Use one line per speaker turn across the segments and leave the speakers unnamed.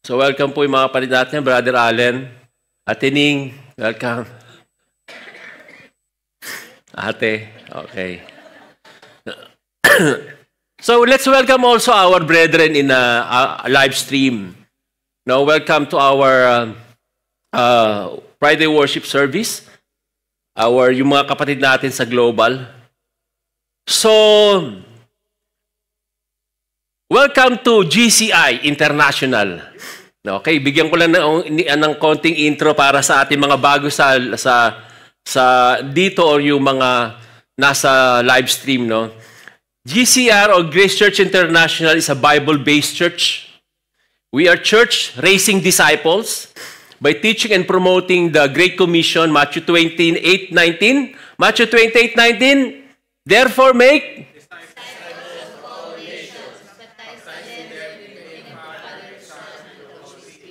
So welcome po yung mga kapatid natin, Brother Allen, Ate Ning, welcome. Ate, okay. So let's welcome also our brethren in a live stream. Now, welcome to our Friday worship service. Yung mga kapatid natin sa global. So, welcome to GCI International. Okay, bigyan ko lang ng konting intro para sa ating mga bago sa dito or yung mga nasa live stream, no. GCR or Grace Church International is a Bible-based church. We are church raising disciples by teaching and promoting the Great Commission, Matthew 28:19. Matthew 28:19. Therefore, make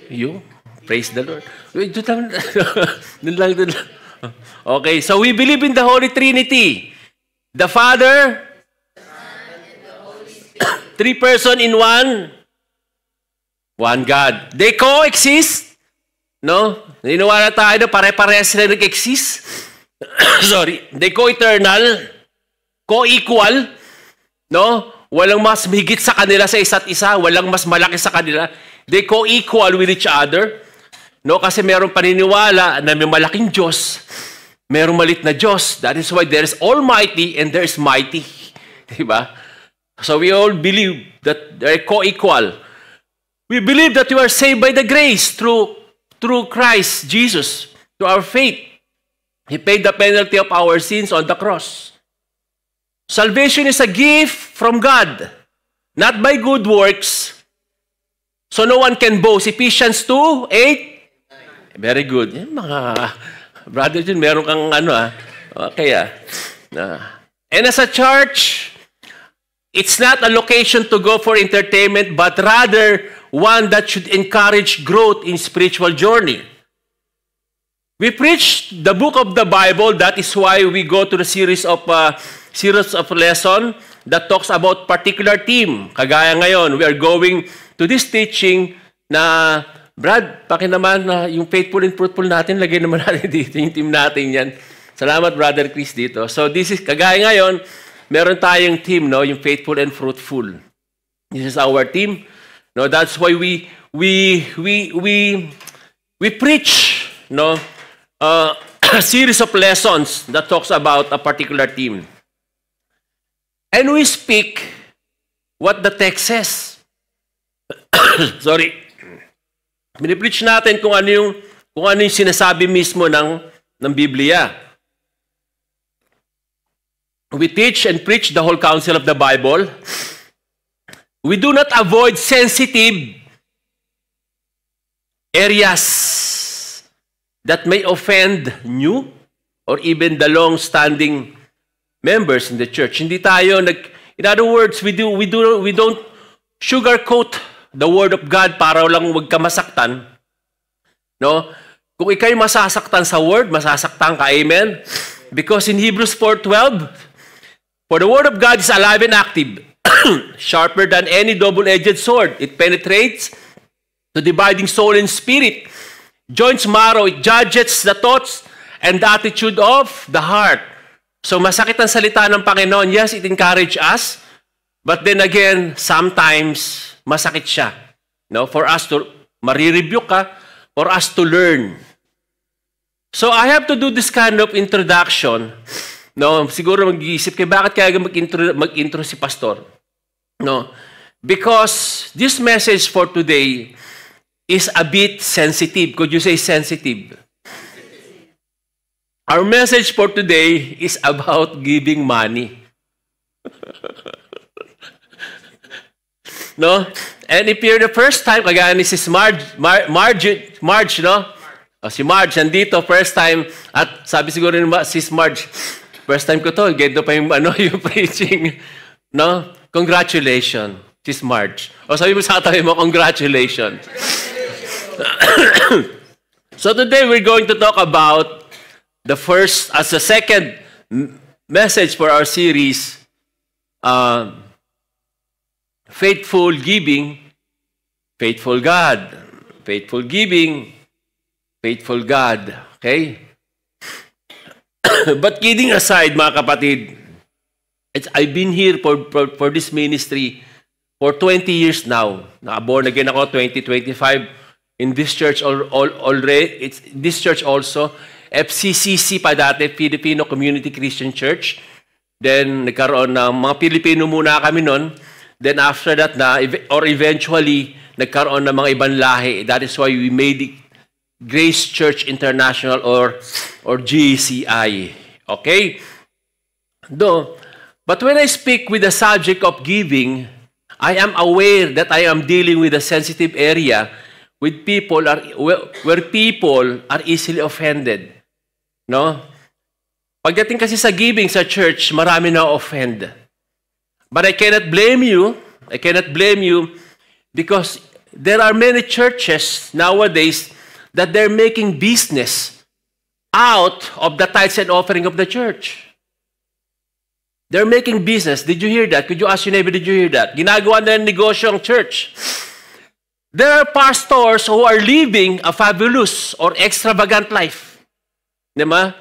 you praise the Lord. Okay, so we believe in the Holy Trinity, the Father, three person in one God. They coexist, no? Niniwala tayo na pare-parehas sila nag-exist. Sorry, they co-eternal, co-equal, no? Walang mas mahigit sa kanila sa isa't isa, walang mas malaki sa kanila. They co-equal with each other. No, kasi merong paniniwala na may malaking Diyos, merong malit na Diyos. That is why there is Almighty and there is Mighty. Diba? So we all believe that they're co-equal. We believe that we are saved by the grace through Christ Jesus, through our faith. He paid the penalty of our sins on the cross. Salvation is a gift from God, not by good works. So no one can boast. Ephesians 2:8. Very good. Yan, mga brother dyan, meron kang Okay And as a church, it's not a location to go for entertainment, but rather one that should encourage growth in spiritual journey. We preach the book of the Bible. That is why we go to the series of lesson that talks about particular theme. Kagaya ngayon, we are going to this teaching na, Brad, naman na yung faithful and fruitful natin, lagay naman natin dito yung team natin yan. Salamat, Brother Chris, dito. So this is, kagaya ngayon, meron tayong team, no, yung faithful and fruitful. This is our team. No, that's why we preach, no, a series of lessons that talks about a particular theme. And we speak what the text says. Sorry. Binipreach natin kung ano yung sinasabi mismo ng Biblia. We teach and preach the whole counsel of the Bible. We do not avoid sensitive areas that may offend new or even the long-standing members in the church. Hindi tayo in other words, we don't sugarcoat the word of God para lang wag ka masaktan. No? Kung ikay masasaktan sa word, masasaktan ka. Amen? Because in Hebrews 4:12, for the word of God is alive and active, sharper than any double-edged sword. It penetrates to dividing soul and spirit, joints marrow, it judges the thoughts and the attitude of the heart. So masakit ang salita ng Panginoon. Yes, it encourages us. But then again, sometimes masakit siya. No? For us to, marirebuke ka, for us to learn. So I have to do this kind of introduction. No? Siguro mag-iisip kayo, bakit kaya mag-intro si Pastor? No? Because this message for today is a bit sensitive. Could you say sensitive? Our message for today is about giving money. No? And if you're the first time, kagaya ni Sis Marge, no? Si Marge, nandito, first time. At sabi siguro ni Sis Marge, first time ko to, ganito pa yung, yung preaching. No? Congratulations, Sis Marge. O sabi mo sa katabi mo, congratulations. So today, we're going to talk about the second message for our series, faithful giving, faithful God. faithful giving, faithful God. Okay? But kidding aside, mga kapatid, I've been here for this ministry for 20 years now. Naka-born again ako 2025 in this church already. It's this church also. FCCC pa dati, Filipino Community Christian Church. Then nagkaroon ng mga Pilipino muna kami noon. Then after that eventually nagkaroon ng mga ibang lahi. That is why we made it Grace Church International or GCI. Okay? But when I speak with the subject of giving, I am aware that I am dealing with a sensitive area with people where people are easily offended. No? Pagdating kasi sa giving sa church, marami na offend. But I cannot blame you. I cannot blame you because there are many churches nowadays that they're making business out of the tithes and offering of the church. They're making business. Did you hear that? Could you ask your neighbor, did you hear that? Ginagawa na ng negosyo ang church. There are pastors who are living a fabulous or extravagant life. Diba?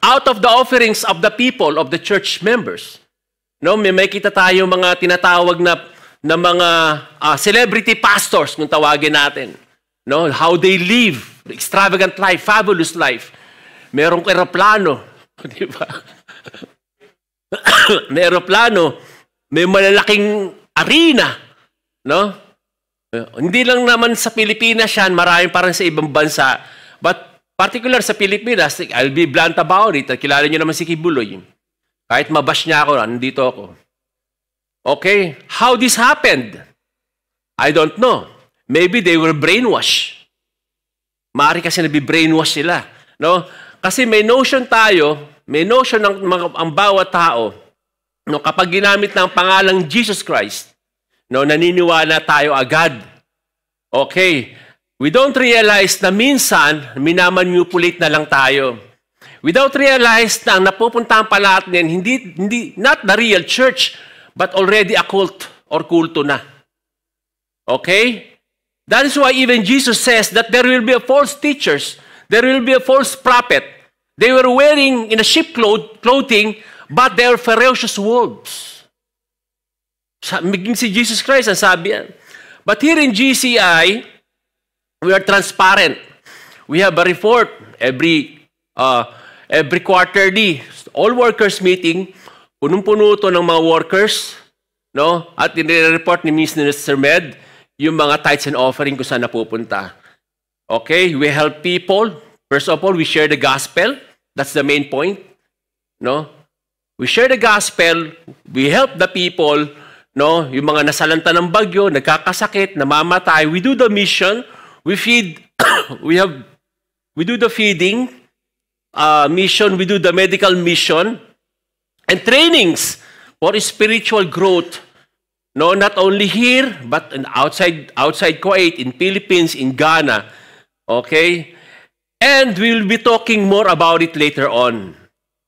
Out of the offerings of the people, of the church members. No, may kita tayo mga tinatawag na mga celebrity pastors kung tawagin natin. No, how they live, extravagant life, fabulous life. Merong eroplano, di ba? May eroplano, may malalaking arena, no? Hindi lang naman sa Pilipinas yan, marami parang sa ibang bansa. But particular sa Pilipinas, I'll be blunt about it. Kilala niyo naman si Kibuloy. Kahit mabash niya ako, nandito ako. Okay, how this happened? I don't know. Maybe they were brainwashed. Maaari kasi nabi-brainwash sila. No? Kasi may notion tayo, may notion ng ang bawat tao, no, kapag ginamit ng pangalang Jesus Christ, no, naniniwala tayo agad. Okay. We don't realize na minsan, minamanipulate na lang tayo. We don't realize na ang napupuntahan pala natin, hindi, not the real church, but already a cult or kulto na. Okay? That is why even Jesus says that there will be a false teachers, there will be a false prophet. They were wearing in a sheep clothing, but they are ferocious wolves. Si Jesus Christ ang sabi yan. But here in GCI, we are transparent. We have a report every quarterly. All workers meeting, punong-puno to ng mga workers, no? At nire-report ni Mr. Med, yung mga tithes and offering kung saan napupunta. Okay, we help people. First of all, we share the gospel. That's the main point. No? We share the gospel. We help the people. No? Yung mga nasalanta ng bagyo, nagkakasakit, namamatay. We do the mission. We feed. We do the feeding mission. We do the medical mission. And trainings for spiritual growth. No, not only here, but outside Kuwait, in Philippines, in Ghana. Okay? And we will be talking more about it later on.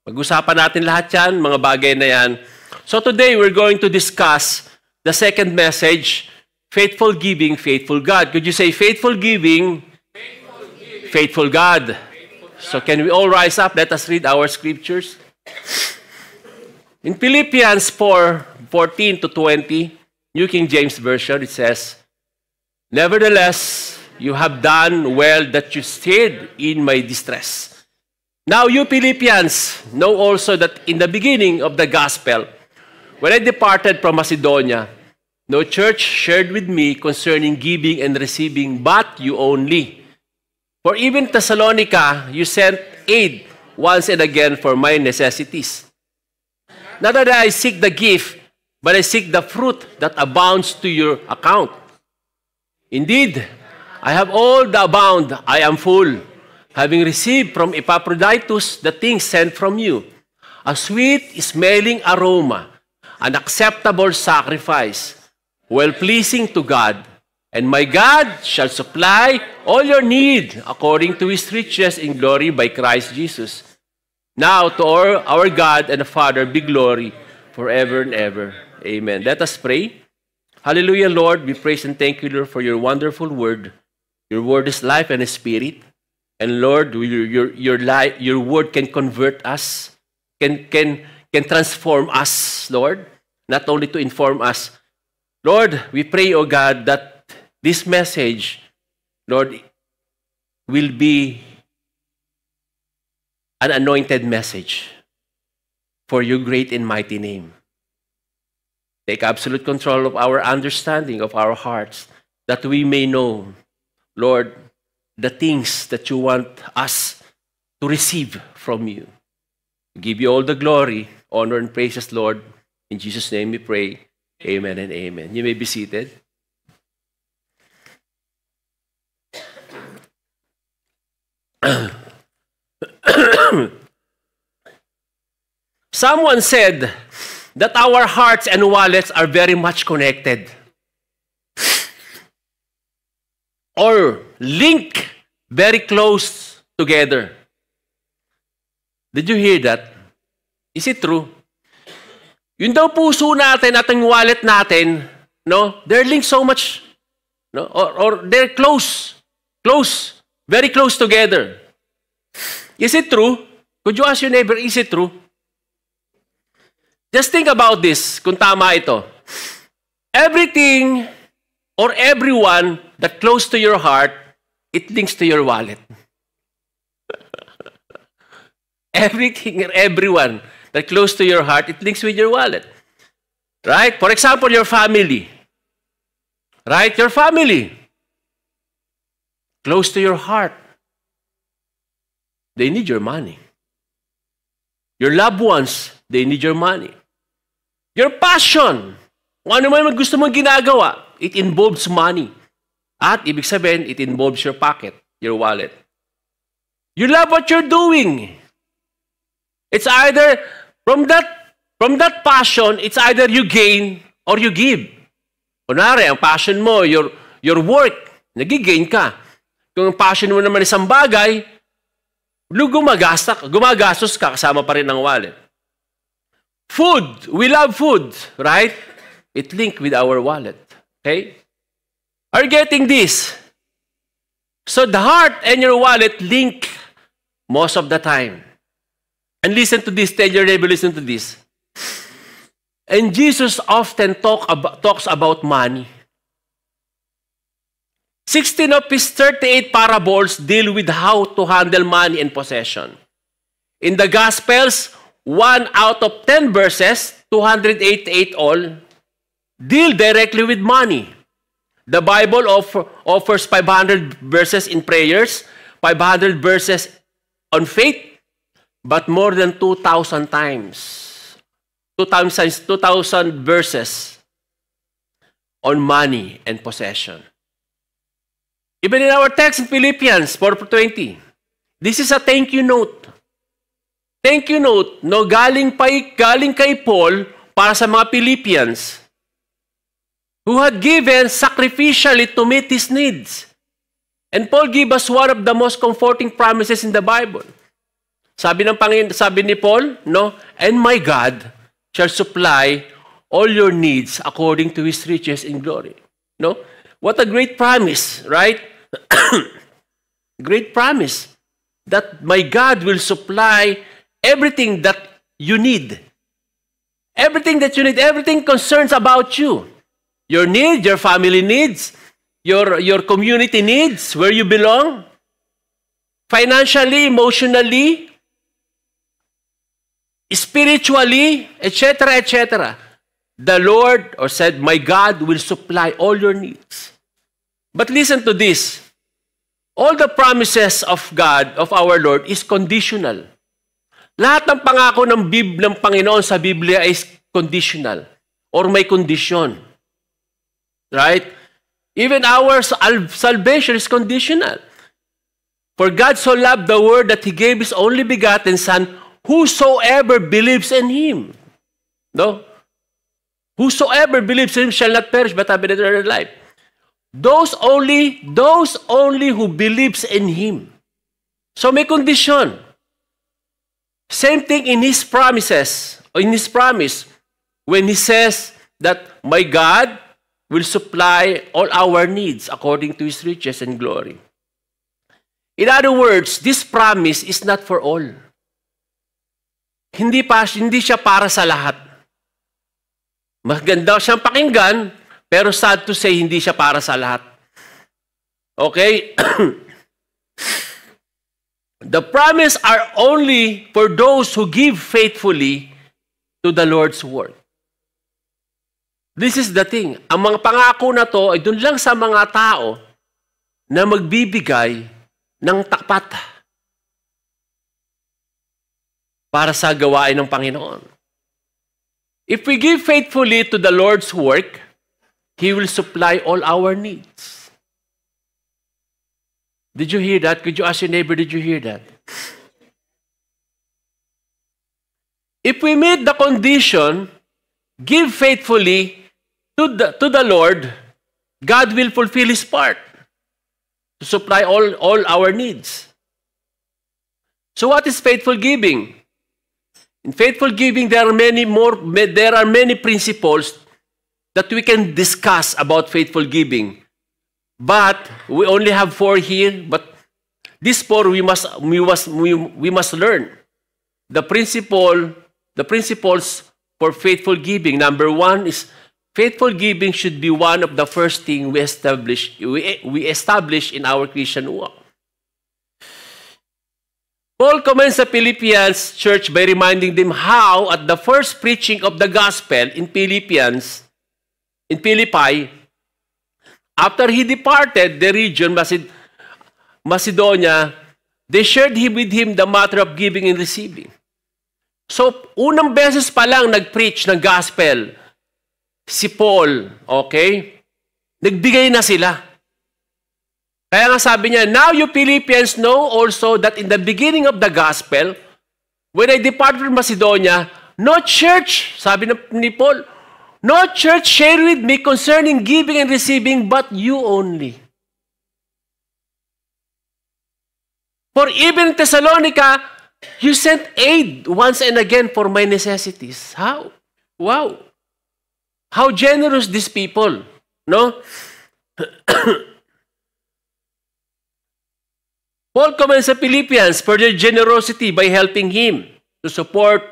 Pag-usapan natin lahat yan, mga bagay na yan. So today, we're going to discuss the second message, faithful giving, faithful God. Could you say faithful giving, faithful God? So can we all rise up? Let us read our scriptures. In Philippians 4:14 to 20, New King James Version, it says, "Nevertheless, you have done well that you stayed in my distress. Now you Philippians know also that in the beginning of the gospel, when I departed from Macedonia, no church shared with me concerning giving and receiving, but you only. For even Thessalonica, you sent aid once and again for my necessities. Not that I seek the gift, but I seek the fruit that abounds to your account. Indeed, I have all the abound, I am full, having received from Epaphroditus the things sent from you, a sweet smelling aroma, an acceptable sacrifice, well-pleasing to God. And my God shall supply all your need according to His riches in glory by Christ Jesus. Now to our God and Father be glory forever and ever. Amen." Let us pray. Hallelujah, Lord. We praise and thank you, Lord, for your wonderful word. Your word is life and spirit. And Lord, your word can convert us, can transform us, Lord, not only to inform us. Lord, we pray, O God, that this message, Lord, will be an anointed message for your great and mighty name. Take absolute control of our understanding, of our hearts, that we may know, Lord, the things that you want us to receive from you. We give you all the glory, honor, and praises, Lord. In Jesus' name we pray. Amen and amen. You may be seated. Someone said that our hearts and wallets are very much connected, or linked very close together. Did you hear that? Is it true? Yun daw puso natin at ang wallet natin, no? They're linked so much, no? Or they're close, very close together. Is it true? Could you ask your neighbor, is it true? Just think about this, kung tama ito. Everything or everyone that close to your heart, it links to your wallet. Everything and everyone that close to your heart, it links with your wallet. Right? For example, your family. Right? Your family. Close to your heart. They need your money. Your loved ones, they need your money. Your passion, kung ano man gusto mong ginagawa, it involves money. At ibig sabihin, it involves your pocket, your wallet. You love what you're doing. It's either, from that passion, it's either you gain or you give. Kunwari, ang passion mo, your work, nag-gain ka. Kung ang passion mo naman isang bagay, gumagastos ka, kasama pa rin ang wallet. Food, we love food, right? It linked with our wallet, okay? Are you getting this? So the heart and your wallet link most of the time. And listen to this, tell your neighbor, listen to this. And Jesus often talks about money. 16 of his 38 parables deal with how to handle money and possession. In the Gospels, 1 out of 10 verses, 288 all, deal directly with money. The Bible offers 500 verses in prayers, 500 verses on faith, but more than 2,000 times. 2,000 verses on money and possession. Even in our text in Philippians 4:20, this is a thank you note. Thank you note, no, galing kay Paul para sa mga Philippians who had given sacrificially to meet his needs. And Paul gave us one of the most comforting promises in the Bible. Sabi ni Paul, no, and my God shall supply all your needs according to his riches in glory. No? What a great promise, right? Great promise that my God will supply everything that you need. Everything that you need, everything concerns about you. Your needs, your family needs, your community needs, where you belong, financially, emotionally, spiritually, etc., etc. The Lord, or said, my God will supply all your needs. But listen to this. All the promises of God, of our Lord, is conditional. Lahat ng pangako ng Panginoon sa Biblia is conditional or may condition. Right? Even our salvation is conditional. For God so loved the world that He gave His only begotten Son, whosoever believes in Him. No? Whosoever believes in Him shall not perish but have eternal life. Those only who believes in Him. So may condition. Same thing in His promises, or in His promise, when He says that my God will supply all our needs according to His riches and glory. In other words, this promise is not for all. Hindi siya para sa lahat. Maganda siyang pakinggan, pero sad to say, hindi siya para sa lahat. Okay? The promise are only for those who give faithfully to the Lord's word. This is the thing. Ang mga pangako na to ay dun lang sa mga tao na magbibigay ng tapat para sa gawain ng Panginoon. If we give faithfully to the Lord's work, He will supply all our needs. Did you hear that? Could you ask your neighbor, did you hear that? If we meet the condition, give faithfully to the Lord, God will fulfill His part to supply all our needs. So what is faithful giving? In faithful giving, there are many principles that we can discuss about faithful giving. But we only have 4 here. But these 4 we must learn. The principles for faithful giving. Number 1 is faithful giving should be one of the first things we establish in our Christian walk. Paul commends the Philippians church by reminding them how at the first preaching of the gospel in Philippi, after he departed the region Macedonia, they shared with him the matter of giving and receiving. So, unang beses pa lang nag-preach ng gospel si Paul, okay? Nagbigay na sila. Kaya nga sabi niya, now you Philippians know also that in the beginning of the gospel, when I departed from Macedonia, no church, sabi ni Paul, no church shared with me concerning giving and receiving, but you only. For even in Thessalonica, you sent aid once and again for my necessities. How? Wow. How generous these people, no? Paul commends the Philippians for their generosity by helping him to support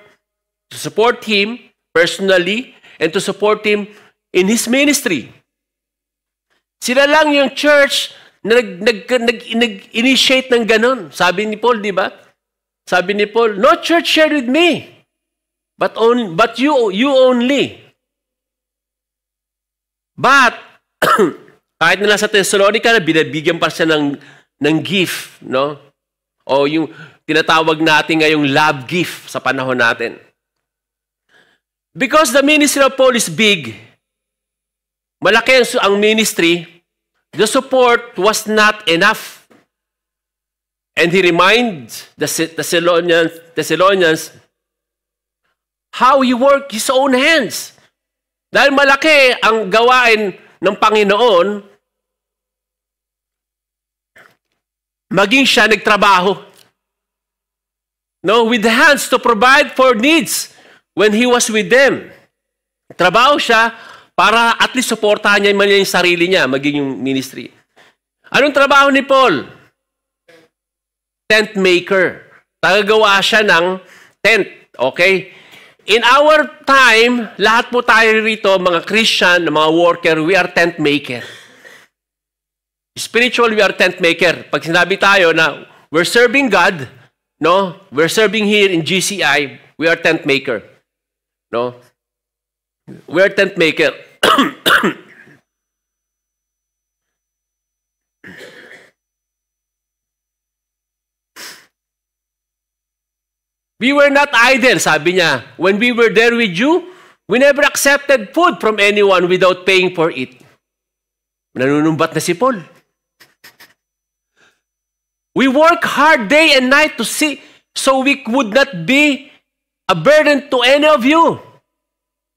him personally and to support him in his ministry. Sila lang yung church na nag-initiate ng ganun. Sabi ni Paul, di ba? Sabi ni Paul, no church shared with me, but you only. But, kahit na sa Thessalonica, binabigyan pa siya ng gift, no? O yung tinatawag natin ngayong love gift sa panahon natin. Because the ministry of Paul is big, malaki ang ministry, the support was not enough. And he reminds the Thessalonians how he worked his own hands. Dahil malaki ang gawain ng Panginoon, maging siya nagtrabaho. No, with the hands to provide for needs when he was with them. Trabaho siya para at least suportahan niya yung sarili niya, maging yung ministry. Anong trabaho ni Paul? Tent maker. Tagagawa siya ng tent. Okay? In our time, lahat po tayo rito, mga Christian, mga worker, we are tent maker. Spiritual, we are tent maker. Pag sinabi tayo na we're serving God, no? We're serving here in GCI, we are tent maker. No? We are tent maker. We were not idle, sabi niya. When we were there with you, we never accepted food from anyone without paying for it. Nanunumbat na si Paul. We work hard day and night to see, so we would not be a burden to any of you.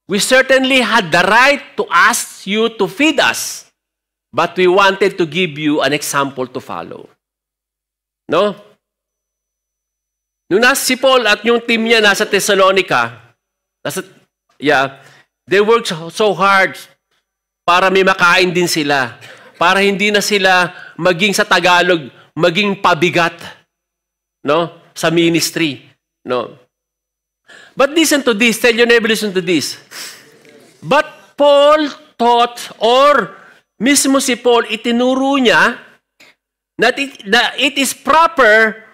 We certainly had the right to ask you to feed us, but we wanted to give you an example to follow. No? Nung si Paul at yung team niya nasa Thessalonica, they worked so hard para may makain din sila. Para hindi na sila maging sa Tagalog, maging pabigat, no? Sa ministry, no? But listen to this. Tell your neighbor, listen to this. But Paul taught, or mismo si Paul, itinuro niya that it is proper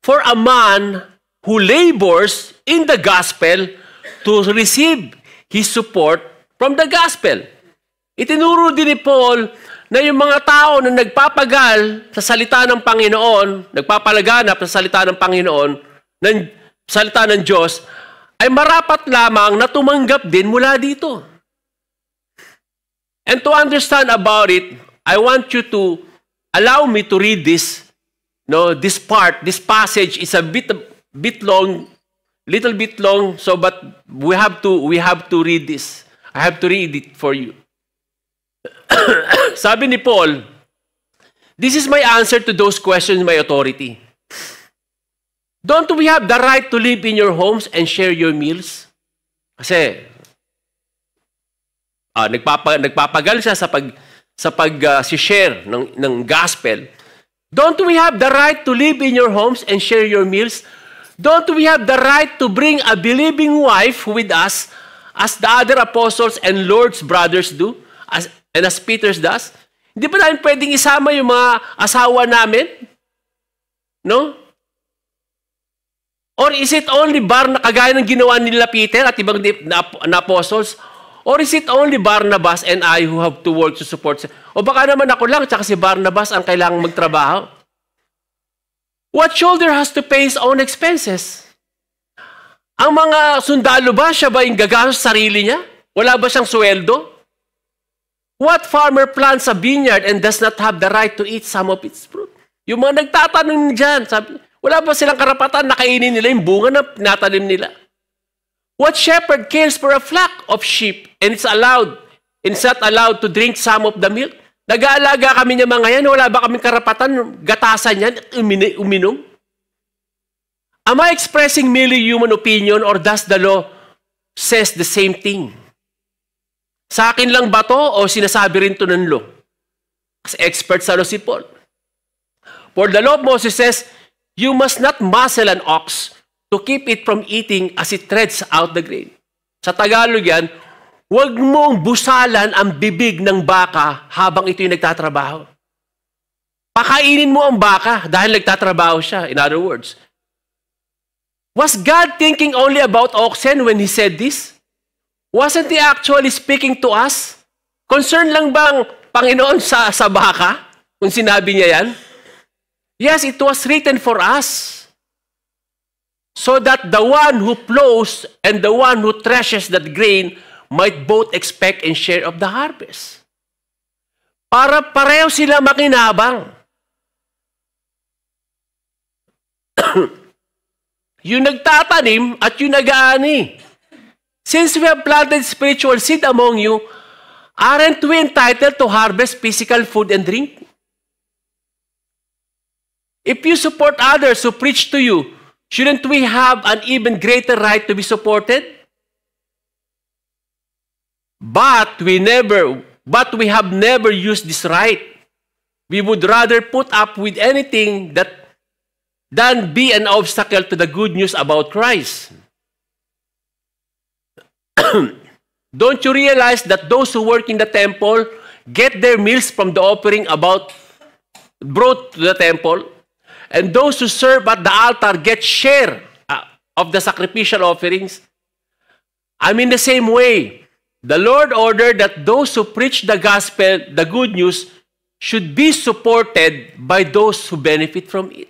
for a man who labors in the gospel to receive his support from the gospel. Itinuro din ni Paul na yung mga tao na nagpapagal sa salita ng Panginoon, nagpapalaganap sa salita ng Panginoon, ng salita ng Diyos, ay marapat lamang na tumanggap din mula dito. And to understand about it, I want you to allow me to read this. No, this passage is a bit long, little bit long, so but we have to read this. I have to read it for you. Sabi ni Paul, this is my answer to those questions, my authority. Don't we have the right to live in your homes and share your meals? Kasi nagpapagal siya sa pag-share ng gospel. Don't we have the right to live in your homes and share your meals? Don't we have the right to bring a believing wife with us as the other apostles and Lord's brothers do? And as Peter does? Hindi ba namin pwedeng isama yung mga asawa namin? No? Or is it only na kagaya ng ginawa nila Peter at ibang na apostles? Or is it only Barnabas and I who have to work to support? O baka naman ako lang, tsaka si Barnabas ang kailangang magtrabaho? What shoulder has to pay his own expenses? Ang mga sundalo ba, siya ba yung gagastos sa sarili niya? Wala ba siyang sweldo? What farmer plants a vineyard and does not have the right to eat some of its fruit? Yung mga nagtatanong dyan, sabi, wala ba silang karapatan na kainin nila yung bunga na pinatanim nila? What shepherd cares for a flock of sheep and it's not allowed to drink some of the milk? Nag-aalaga kami niya mga yan, wala ba kaming karapatan gatasan yan at uminom? Am I expressing merely human opinion or does the law says the same thing? Sa akin lang ba to o sinasabi rin to ng law? Kasi expert sa law si Paul. For the law of Moses says, you must not muzzle an ox to keep it from eating as it treads out the grain. Sa Tagalog yan, huwag mong busalan ang bibig ng baka habang ito'y nagtatrabaho. Pakainin mo ang baka dahil nagtatrabaho siya. In other words, was God thinking only about oxen when He said this? Wasn't He actually speaking to us? Concern lang bang Panginoon sa baka? Kung sinabi niya yan? Yes, it was written for us. So that the one who plows and the one who threshes that grain might both expect and share of the harvest. Para pareho sila makinabang. Yung nagtatanim at yung nag-aani. Since we have planted spiritual seed among you, aren't we entitled to harvest physical food and drink? If you support others who preach to you, shouldn't we have an even greater right to be supported? But we have never used this right. We would rather put up with anything than be an obstacle to the good news about Christ. Don't you realize that those who work in the temple get their meals from the offering brought to the temple? And those who serve at the altar get share of the sacrificial offerings? In the same way, the Lord ordered that those who preach the gospel, the good news, should be supported by those who benefit from it.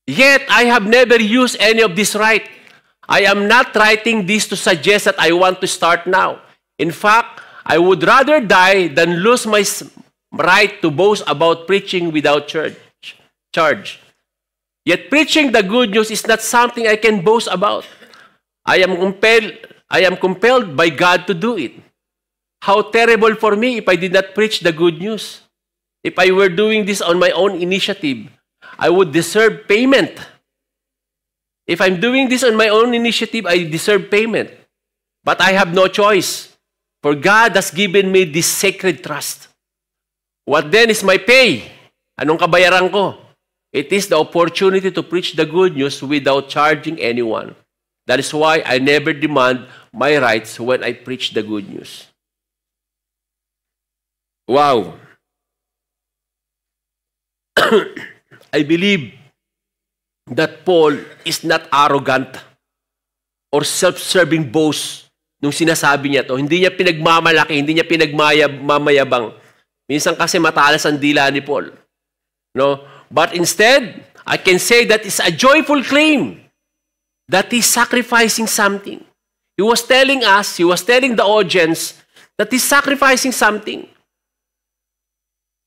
Yet, I have never used any of this right. I am not writing this to suggest that I want to start now. In fact, I would rather die than lose my right to boast about preaching without charge. Yet preaching the good news is not something I can boast about. I am compelled by God to do it. How terrible for me if I did not preach the good news. If I were doing this on my own initiative, I would deserve payment. If I'm doing this on my own initiative, I deserve payment. But I have no choice. For God has given me this sacred trust. What then is my pay? Anong kabayaran ko? It is the opportunity to preach the good news without charging anyone. That is why I never demand my rights when I preach the good news. Wow. I believe that Paul is not arrogant or self-serving boast nung sinasabi niya to. Hindi niya pinagmamalaki, hindi niya pinagmamayabang. Minsan kasi matalas ang dila ni Paul. No? But instead, I can say that it's a joyful claim that he's sacrificing something. He was telling the audience that he's sacrificing something.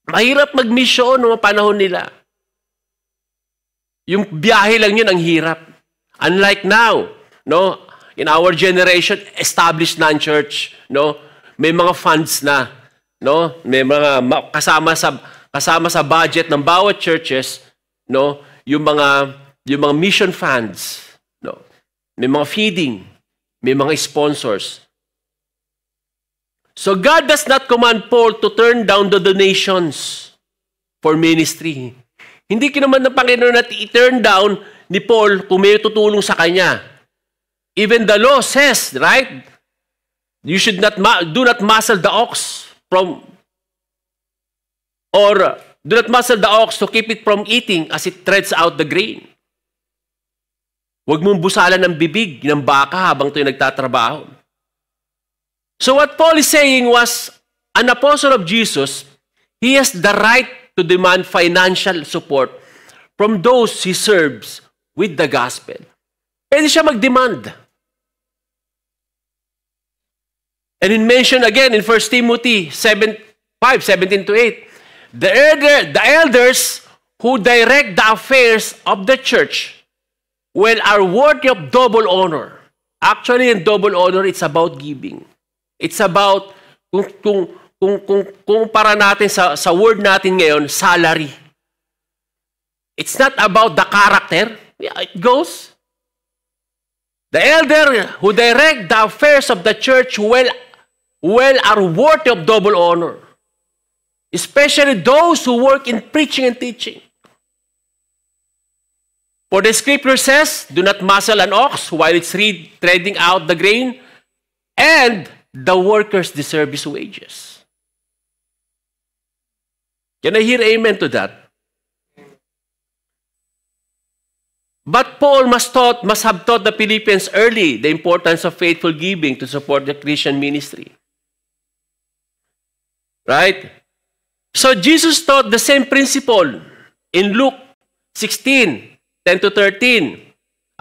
Mahirap mag-mission noong panahon nila. Yung biyahe lang yun ang hirap. Unlike now, no? In our generation, established na ang church, no? May mga funds na, no? May mga kasama sa budget ng bawat churches, no? Yung mga mission funds, no? May mga feeding, may mga sponsors. So God does not command Paul to turn down the donations for ministry. Hindi kinaman ng Panginoon na i-turn down ni Paul kung may tutulong sa kanya. Even the law says, right? You should do not muzzle the ox do not muzzle the ox to keep it from eating as it treads out the grain. Huwag mong busalan ng bibig ng baka habang ito'y nagtatrabaho. So what Paul is saying was, an apostle of Jesus, he has the right to demand financial support from those he serves with the gospel. Pwede siya mag-demand. And in mention again in 1 Timothy 5:17-8, the elders who direct the affairs of the church are worthy of double honor. Actually, in double honor, it's about giving. It's about, kung para natin sa word natin ngayon, salary. It's not about the character. Yeah, it goes. The elder who direct the affairs of the church are worthy of double honor. Especially those who work in preaching and teaching. For the scripture says, do not muzzle an ox while it's treading out the grain, and the workers deserve his wages. Can I hear amen to that? But Paul must have taught the Philippians early the importance of faithful giving to support the Christian ministry. Right? So Jesus taught the same principle in Luke 16:10-13.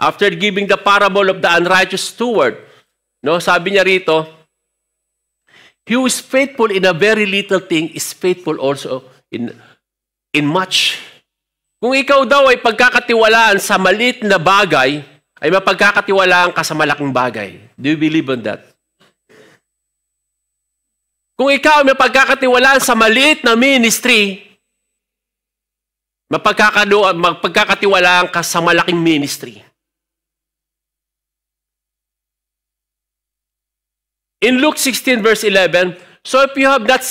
After giving the parable of the unrighteous steward, no, sabi niya rito, he who is faithful in a very little thing is faithful also in much. Kung ikaw daw ay pagkakatiwalaan sa maliit na bagay, ay mapagkakatiwalaan ka sa malaking bagay. Do you believe on that? Kung ikaw may pagkakatiwalaan sa maliit na ministry, mapagkakatiwalaan ka sa malaking ministry. In Luke 16 verse 11, so if you have not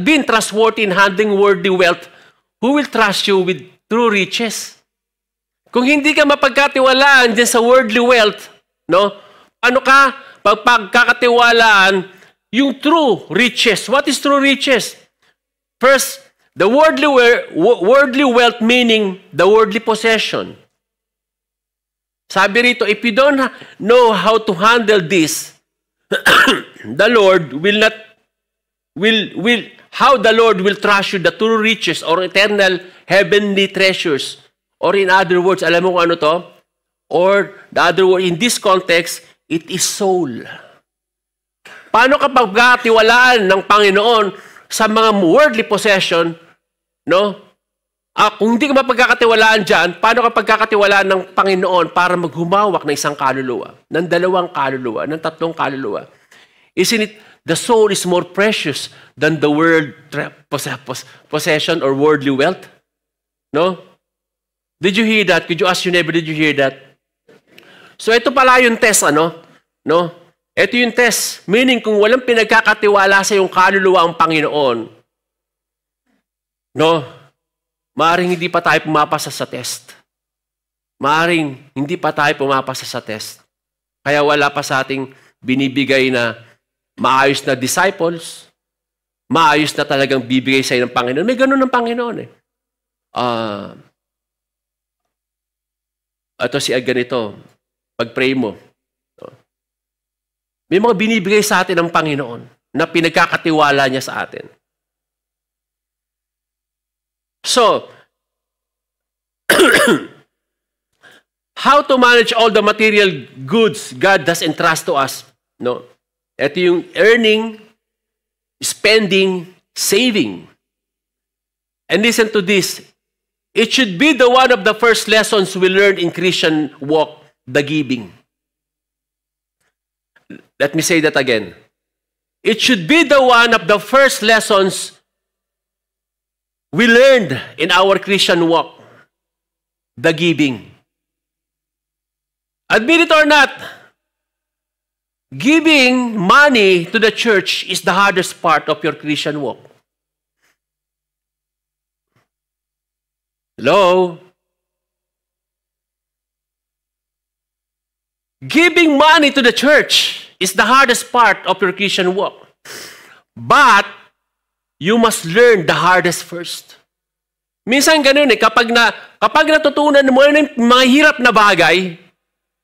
been trustworthy in handling worldly wealth, who will trust you with true riches? Kung hindi ka mapagkatiwalaan dyan sa worldly wealth, no? Ano ka pagkakatiwalaan yung true riches? What is true riches? First, the worldly wealth meaning the worldly possession. Sabi rito, if you don't know how to handle this, the Lord how the Lord will trust you the true riches or eternal heavenly treasures. Or in other words, alam mo kung ano to? Or the other word, in this context, it is soul. Paano ka pagkatiwalaan ng Panginoon sa mga worldly possession, no? Kung hindi ka mapagkakatiwalaan dyan, paano ka pagkakatiwalaan ng Panginoon para maghumawak ng isang kaluluwa, ng dalawang kaluluwa, ng tatlong kaluluwa? Isn't it, the soul is more precious than the world possession or worldly wealth? No? Did you hear that? Could you ask your neighbor, did you hear that? So ito pala yung test, ano? No? Ito yung test. Meaning, kung walang pinagkakatiwala sa iyong kaluluwa ang Panginoon, no, maaaring hindi pa tayo pumapasa sa test. Maaaring hindi pa tayo pumapasa sa test. Kaya wala pa sa ating binibigay na maayos na disciples, maayos na talagang bibigay sa iyo ng Panginoon. May ganun ng Panginoon eh. Ito si ganito, pag-pray mo. May mga binibigay sa atin ng Panginoon na pinagkakatiwala niya sa atin. So, how to manage all the material goods God does entrust to us? No? Ito yung earning, spending, saving. And listen to this. It should be the one of the first lessons we learn in Christian walk, the giving. Let me say that again. It should be the one of the first lessons we learned in our Christian walk, the giving. Admit it or not, giving money to the church is the hardest part of your Christian walk. Hello? Giving money to the church is the hardest part of your Christian walk. But, you must learn the hardest first. Minsan ganun eh, kapag natutunan mo yung mga hirap na bagay,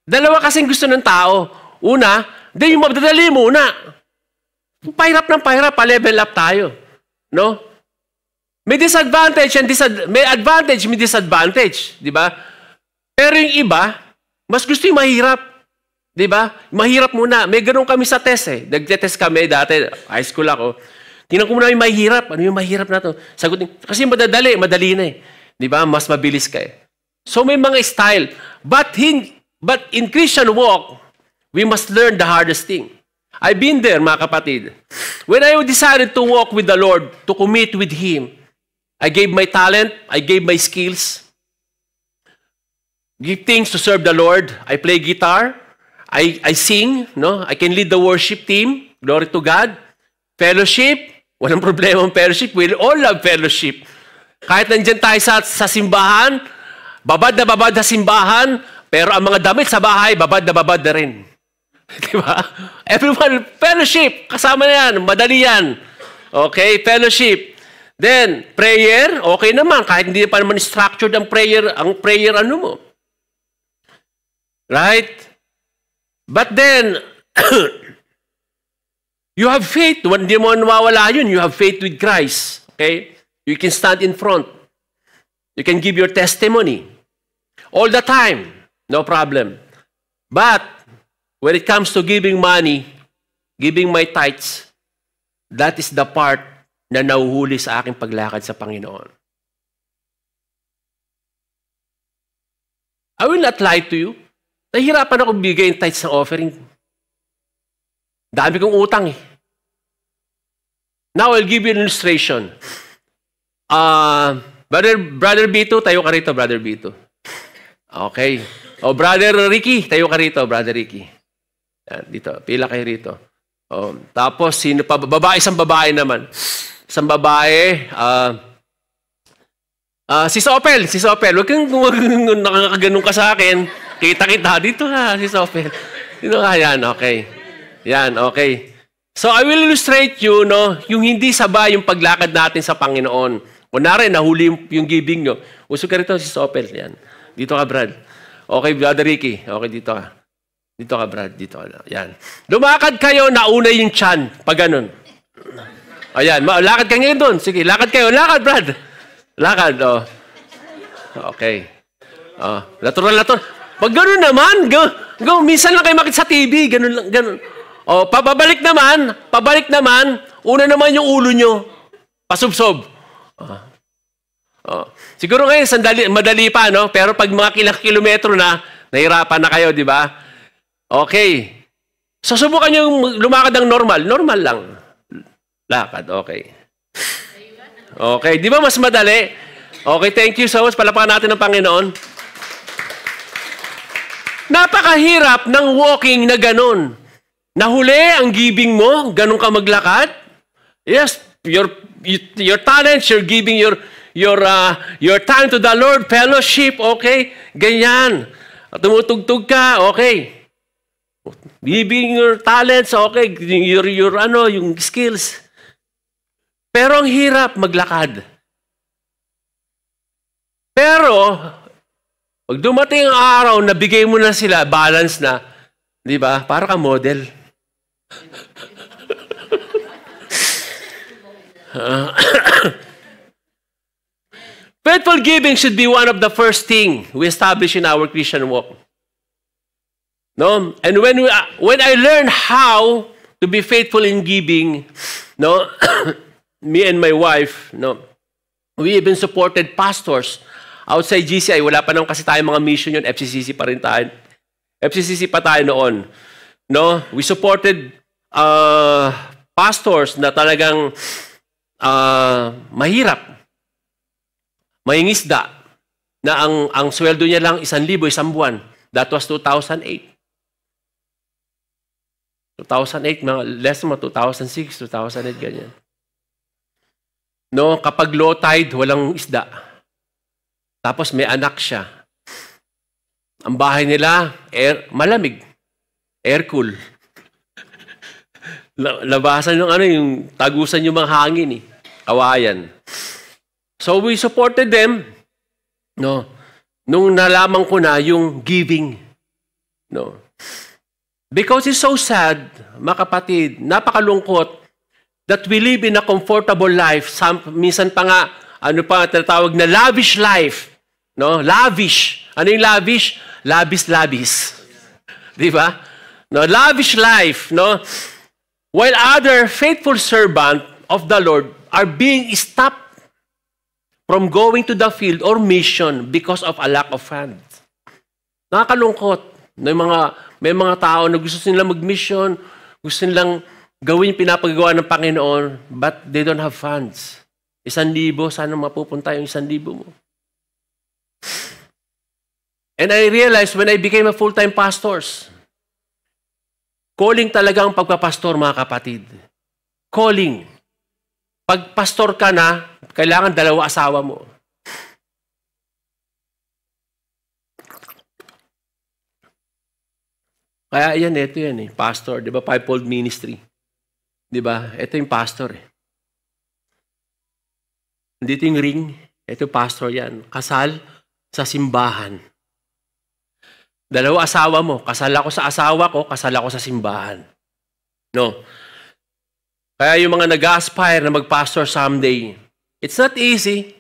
dalawa kasing gusto ng tao. Una, yung madadali muna. Pahirap ng pahirap, pa-level up tayo. No? May disadvantage and may advantage, may disadvantage. Di ba? Pero yung iba, mas gusto yung mahirap. Di ba? Mahirap muna. May ganun kami sa test eh. Nag-test kami dati, high school ako. Tingnan ko muna yung mahirap. Ano yung mahirap na to? Sagutin. Kasi madali na eh. Di ba? Mas mabilis ka eh. So may mga style. But in Christian walk, we must learn the hardest thing. I've been there, mga kapatid. When I decided to walk with the Lord, to commit with Him, I gave my talent, I gave my skills. Give things to serve the Lord. I play guitar. I sing, no? I can lead the worship team. Glory to God. Fellowship. Walang problema ang fellowship. We all love fellowship. Kahit nandyan tayo sa simbahan, babad na simbahan, pero ang mga damit sa bahay, babad na rin. Diba? Everyone, fellowship. Kasama na yan. Madali yan. Okay? Fellowship. Then, prayer. Okay naman. Kahit hindi pa naman structured ang prayer ano mo. Right? But then, you have faith. Hindi mo nawawala yun. You have faith with Christ. Okay? You can stand in front. You can give your testimony. All the time. No problem. But, when it comes to giving money, giving my tithes, that is the part na nauhuli sa aking paglakad sa Panginoon. I will not lie to you. Nahihirapan ako bigay yung tithes ng offering. Dami kong utang eh. Now, I'll give you an illustration. Brother Bito, tayo ka rito, Brother Bito. Okay. O, Brother Ricky, tayo ka rito, Brother Ricky. Yan, dito, pila kayo rito. O, tapos, sino pa? Isang babae naman. Isang babae, si Sopel. Huwag kang nakakaganong ka sa akin. Kita dito ha, si Sopel. Dito ka, yan, okay. Yan, okay. So, I will illustrate you, no, yung hindi sabay yung paglakad natin sa Panginoon. Kunwari, nahuli yung giving nyo. Usog ka rito, si Sopel. Yan. Dito ka, Brad. Okay, Brother Ricky. Okay, dito ka. Dito ka, Brad. Dito ka. Yan. Lumakad kayo, nauna yung tiyan. Pag ganun. Ayan, lakad ka ngayon doon. Sige, lakad kayo. Lakad, Brad. Lakad, oh. Okay. Natural. Pag gano'n naman, minsan lang kayo makita sa TV, gano'n lang, gano'n. O, pabalik naman, una naman yung ulo nyo, pasubsob. Siguro ngayon, madali pa, no? Pero pag mga kilometro na, nahirapan na kayo, di ba? Okay. So, subukan nyo lumakad ng normal. Normal lang. Lakad, okay. Okay, di ba mas madali? Okay, thank you so much. Palapakan natin ng Panginoon. Napakahirap ng walking na ganun. Nahuli ang giving mo, ganun ka maglakad? Yes, your talents, you're giving your time to the Lord, fellowship, okay? Ganyan. Tumutugtog ka, okay. Giving your talents, okay, yung skills. Pero ang hirap maglakad. Pero, pag dumating ang araw, nabigay mo na sila, balance na, di ba? Para ka model. Faithful giving should be one of the first thing we establish in our Christian walk. No? And when I learned how to be faithful in giving, no, me and my wife, no, we even supported pastors outside GCI. Wala pa naman kasi tayo mga mission yun. FCCC pa rin tayo. FCCC pa tayo noon. No? We supported pastors na talagang mahirap. Mahingisda. Na ang sweldo niya lang 1,000 isang buwan. That was 2008. 2008, less naman 2006, 2008, ganyan. No, kapag low tide, walang isda. Tapos may anak siya. Ang bahay nila, malamig. Air cool. Labasan yung tagusan yung mga hangin, kawayan. So we supported them, no. Nung nalaman ko na yung giving, no. Because it's so sad, mga kapatid, napakalungkot that we live in a comfortable life. Minsan pa nga, tinatawag na lavish life. No? Lavish. Ano yung lavish? Labis-labis. Di ba? No, lavish life. No? While other faithful servants of the Lord are being stopped from going to the field or mission because of a lack of funds. Nakakalungkot. May mga tao na gusto nilang mag-mission, gusto nilang gawin yung pinapagawa ng Panginoon, but they don't have funds. 1,000, sana mapupunta yung 1,000 mo. And I realized when I became a full-time pastor, calling talaga ang pagpapastor, mga kapatid. Calling. Pag pastor ka na, kailangan 2 asawa mo. Kaya ito yan pastor, di ba? Fivefold ministry. Di ba? Ito yung pastor Dito yung ring, ito pastor yan. Kasal sa simbahan. 2 asawa mo, kasal ako sa asawa ko, kasal ako sa simbahan. No. Kaya yung mga nag-aspire na mag-pastor someday, it's not easy,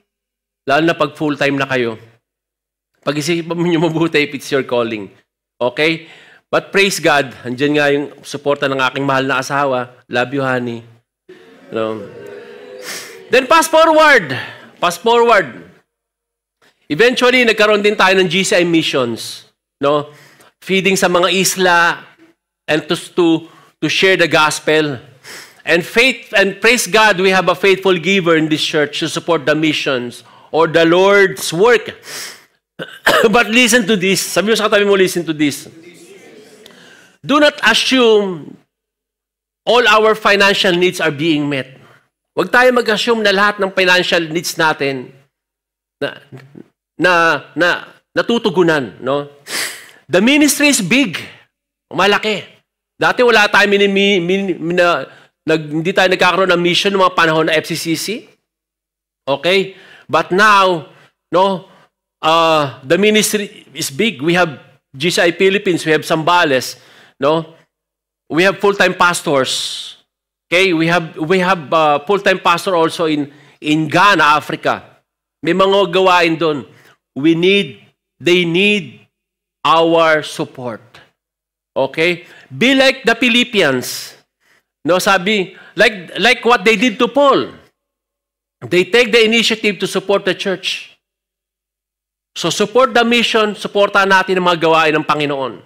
lalo na pag full-time na kayo. Pag-isipan mo nyo mabuti if it's your calling. Okay? But praise God, andyan nga yung suporta ng aking mahal na asawa. Love you, honey. No. Then fast forward. Fast forward. Eventually, nagkaroon din tayo ng GCI missions. No? Feeding sa mga isla and to share the gospel. And praise God, we have a faithful giver in this church to support the missions or the Lord's work. But listen to this. Sabi mo sa katabi mo, listen to this. Do not assume all our financial needs are being met. Huwag tayo mag-assume na lahat ng financial needs natin na natutugunan. No? The ministry is big. Malaki. Dati wala tayo hindi tayo nagkakaroon ng mission ng mga panahon na FCCC. Okay? But now, no, the ministry is big. We have GCI Philippines, we have Zambales, no? We have full-time pastors. Okay? We have full-time pastor also in Ghana, Africa. May mga gawain doon. They need our support. Okay? Be like the Philippians. No, sabi, like what they did to Paul. They take the initiative to support the church. So support the mission, supportan natin ang mga gawain ng Panginoon.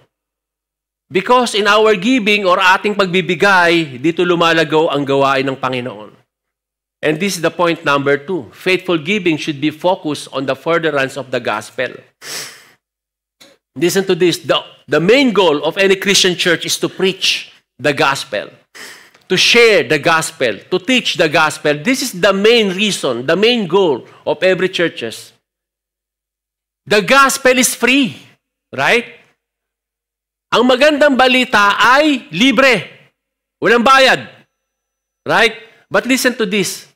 Because in our giving or ating pagbibigay, dito lumalagaw ang gawain ng Panginoon. And this is the point number 2. Faithful giving should be focused on the furtherance of the gospel. Listen to this. The main goal of any Christian church is to preach the gospel, to share the gospel, to teach the gospel. This is the main reason, the main goal of every churches. The gospel is free, right? Ang magandang balita ay libre. Walang bayad. Right? But listen to this.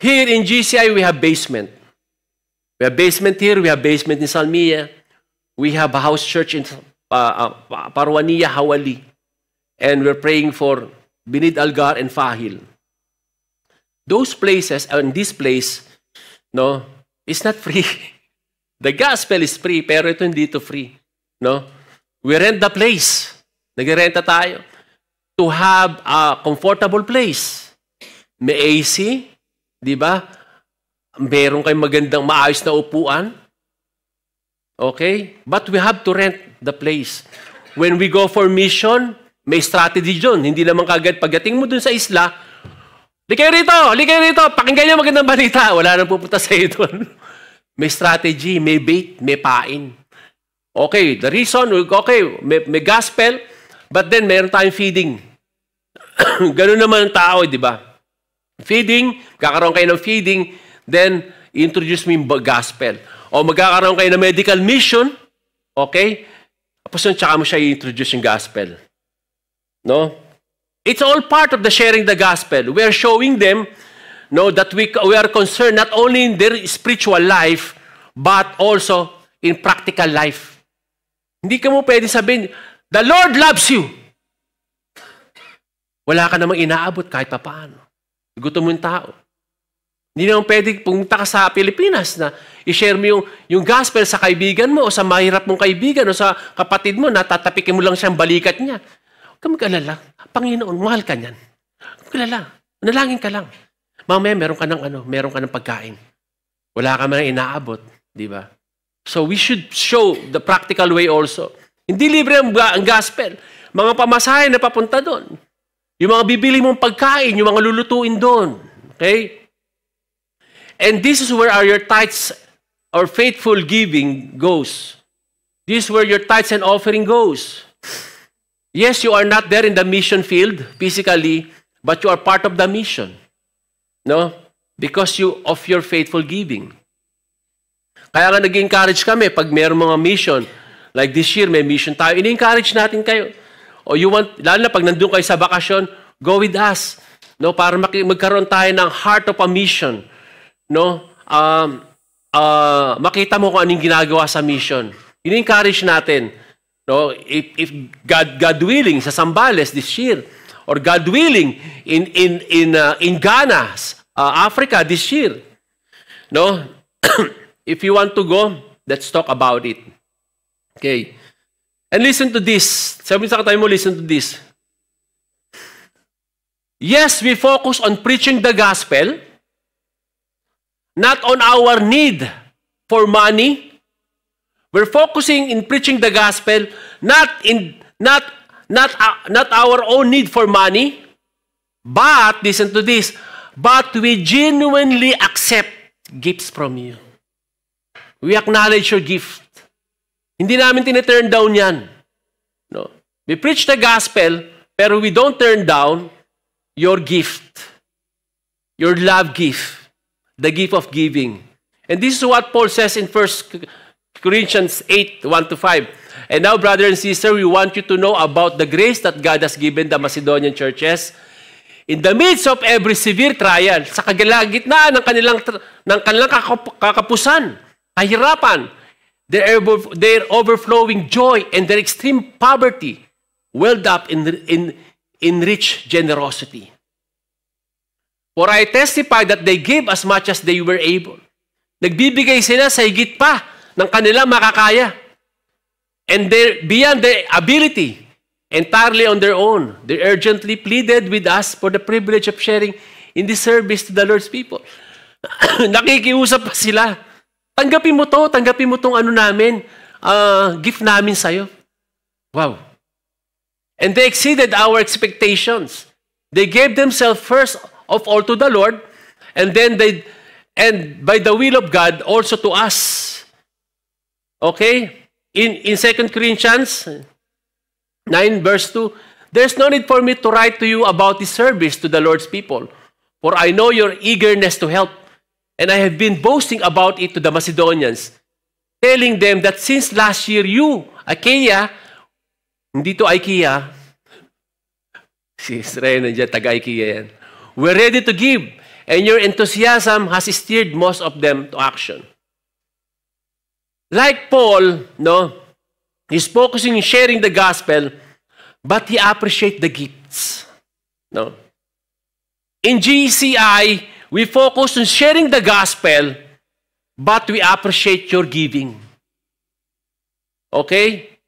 Here in GCI, we have basement. We have basement here. We have basement in Salmia. We have a house church in Parwania, Hawali. And we're praying for Binid Algar and Fahil. Those places, and this place, no, is not free. The gospel is free, pero ito hindi ito free. No? We rent the place. Nag-renta tayo. To have a comfortable place. May AC, di ba? Meron kayong magandang maayos na upuan. Okay? But we have to rent the place. When we go for mission, may strategy dyan. Hindi naman kagad pagdating mo dun sa isla, likay rito, pakinggan niyo magandang balita. Wala nang pupunta sa iyo dun. May strategy, may bait, may pain. Okay, the reason, okay, may gospel, but then meron tayong feeding. Ganun naman ang tao, di ba? Feeding, kakaroon kayo ng feeding, then introduce mo yung gospel. O magkakaroon kayo ng medical mission, okay? Tapos yun, tsaka mo siya i-introduce yung gospel. No? It's all part of the sharing the gospel. We are showing them, no, that we are concerned not only in their spiritual life, but also in practical life. Hindi ka mo pwede sabihin, the Lord loves you. Wala ka namang inaabot kahit papaano. Gutom mo yung tao. Hindi naman pwede pumunta ka sa Pilipinas na i-share mo yung gospel sa kaibigan mo o sa mahirap mong kaibigan o sa kapatid mo na tatapikin mo lang siyang balikat niya. Huwag ka mag-alala. Panginoon, mahal ka niyan. Huwag ka alala. Nalangin ka lang. Mamaya, meron ka ng pagkain. Wala ka man inaabot, di ba? So we should show the practical way also. Hindi libre ang gospel. Mga pamasahe na papunta doon. Yung mga bibili mong pagkain, yung mga lulutuin doon. Okay? And this is where your tithes or faithful giving goes. This is where your tithes and offering goes. Yes, you are not there in the mission field physically, but you are part of the mission. No? Because of your faithful giving. Kaya nga nag-encourage kami pag mayroong mga mission, like this year may mission tayo, in-encourage natin kayo. O you want, lalo na pag nandun kayo sa bakasyon, go with us. No? Para magkaroon tayo ng heart of a mission. No? Makita mo kung anong ginagawa sa mission. In-encourage natin. No? If God willing, sa Zambales this year, or God willing, in Ghana, Africa this year. No? If you want to go, let's talk about it. Okay. And listen to this. Sabi sa katabi mo, listen to this. Yes, we focus on preaching the gospel, not on our need for money. We're focusing in preaching the gospel, not our own need for money, but, listen to this, but we genuinely accept gifts from you. We acknowledge your gift. Hindi namin tine-turn down yan. No. We preach the gospel, pero we don't turn down your gift. Your love gift. The gift of giving. And this is what Paul says in 1 Corinthians 8, 1-5. And now, brother and sister, we want you to know about the grace that God has given the Macedonian churches. In the midst of every severe trial, sa kagitnaan ng kanilang kakapusan, kahirapan, their overflowing joy and their extreme poverty welled up in rich generosity. For I testify that they gave as much as they were able. Nagbibigay sila sa higit pa ng kanilang makakaya. And beyond their ability, entirely on their own, they urgently pleaded with us for the privilege of sharing in this service to the Lord's people. Nakikiusap pa sila. Tanggapin mo tong ano namin, gift namin sa'yo. Wow. And they exceeded our expectations. They gave themselves first of all to the Lord, and then and by the will of God, also to us. Okay? In 2 Corinthians 9 verse 2, there's no need for me to write to you about this service to the Lord's people, for I know your eagerness to help, and I have been boasting about it to the Macedonians, telling them that since last year you, Achaia, hindi to Ikea, si Israel nandiyan, taga-Ikea yan, we're ready to give, and your enthusiasm has steered most of them to action. Like Paul, no, he's focusing on sharing the gospel, but he appreciates the gifts. No? In GCI, we focus on sharing the gospel, but we appreciate your giving. Okay?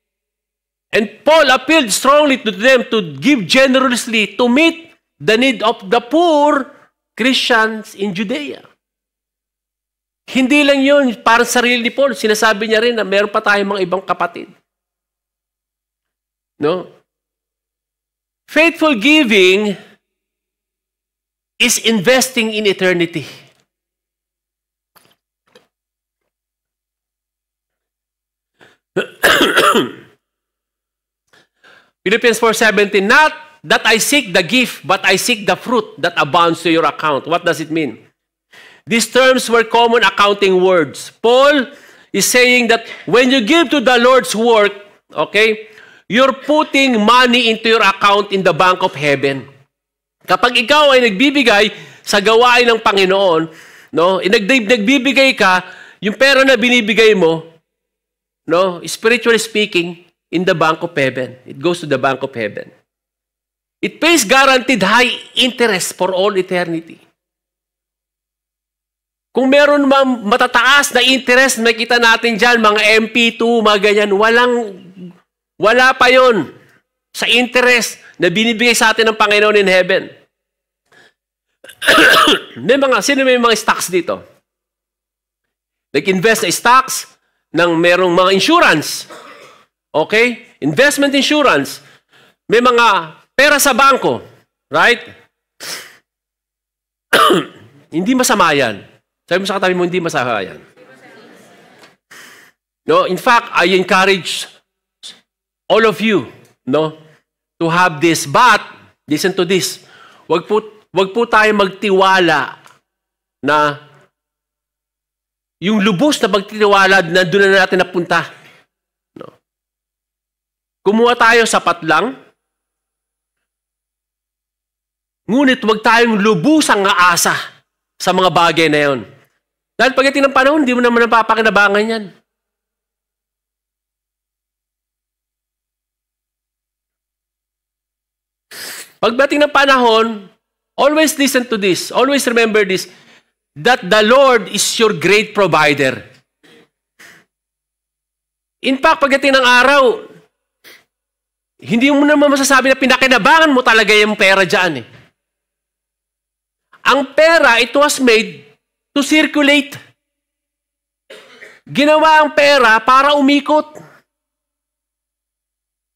And Paul appealed strongly to them to give generously to meet the need of the poor Christians in Judea. Hindi lang yun, parang sarili ni Paul, sinasabi niya rin na meron pa tayong mga ibang kapatid. No? Faithful giving is investing in eternity. Philippians 4:17, not that I seek the gift, but I seek the fruit that abounds to your account. What does it mean? These terms were common accounting words. Paul is saying that when you give to the Lord's work, okay, you're putting money into your account in the bank of heaven. Kapag ikaw ay nagbibigay sa gawain ng Panginoon, no, nagbibigay ka, yung pera na binibigay mo, no, spiritually speaking, in the bank of heaven. It goes to the bank of heaven. It pays guaranteed high interest for all eternity. Kung meron matataas na interest, makita natin dyan, mga MP2, mga ganyan, wala pa yon sa interest na binibigay sa atin ng Panginoon in heaven. Sino may mga stocks dito? Nag-invest sa stocks ng merong mga insurance. Okay? Investment insurance. May mga pera sa bangko. Right? Hindi masama yan. Sabi mo sa katabi mo, hindi masama yan. No, in fact, I encourage all of you, no, to have this. But, listen to this. Wag po tayo magtiwala na yung lubos na pagtitiwala na doon na natin napunta. No. Kumuha tayo sapat lang. Ngunit wag tayong lubusang aasa sa mga bagay na yon. Dahil pagdating ng panahon, hindi mo naman napapakinabangan yan. Pagdating ng panahon, always listen to this. Always remember this. That the Lord is your great provider. In fact, pagdating ng araw, hindi mo naman masasabi na pinakinabangan mo talaga yung pera dyan eh. Ang pera, it was made to circulate. Ginawa ang pera para umikot.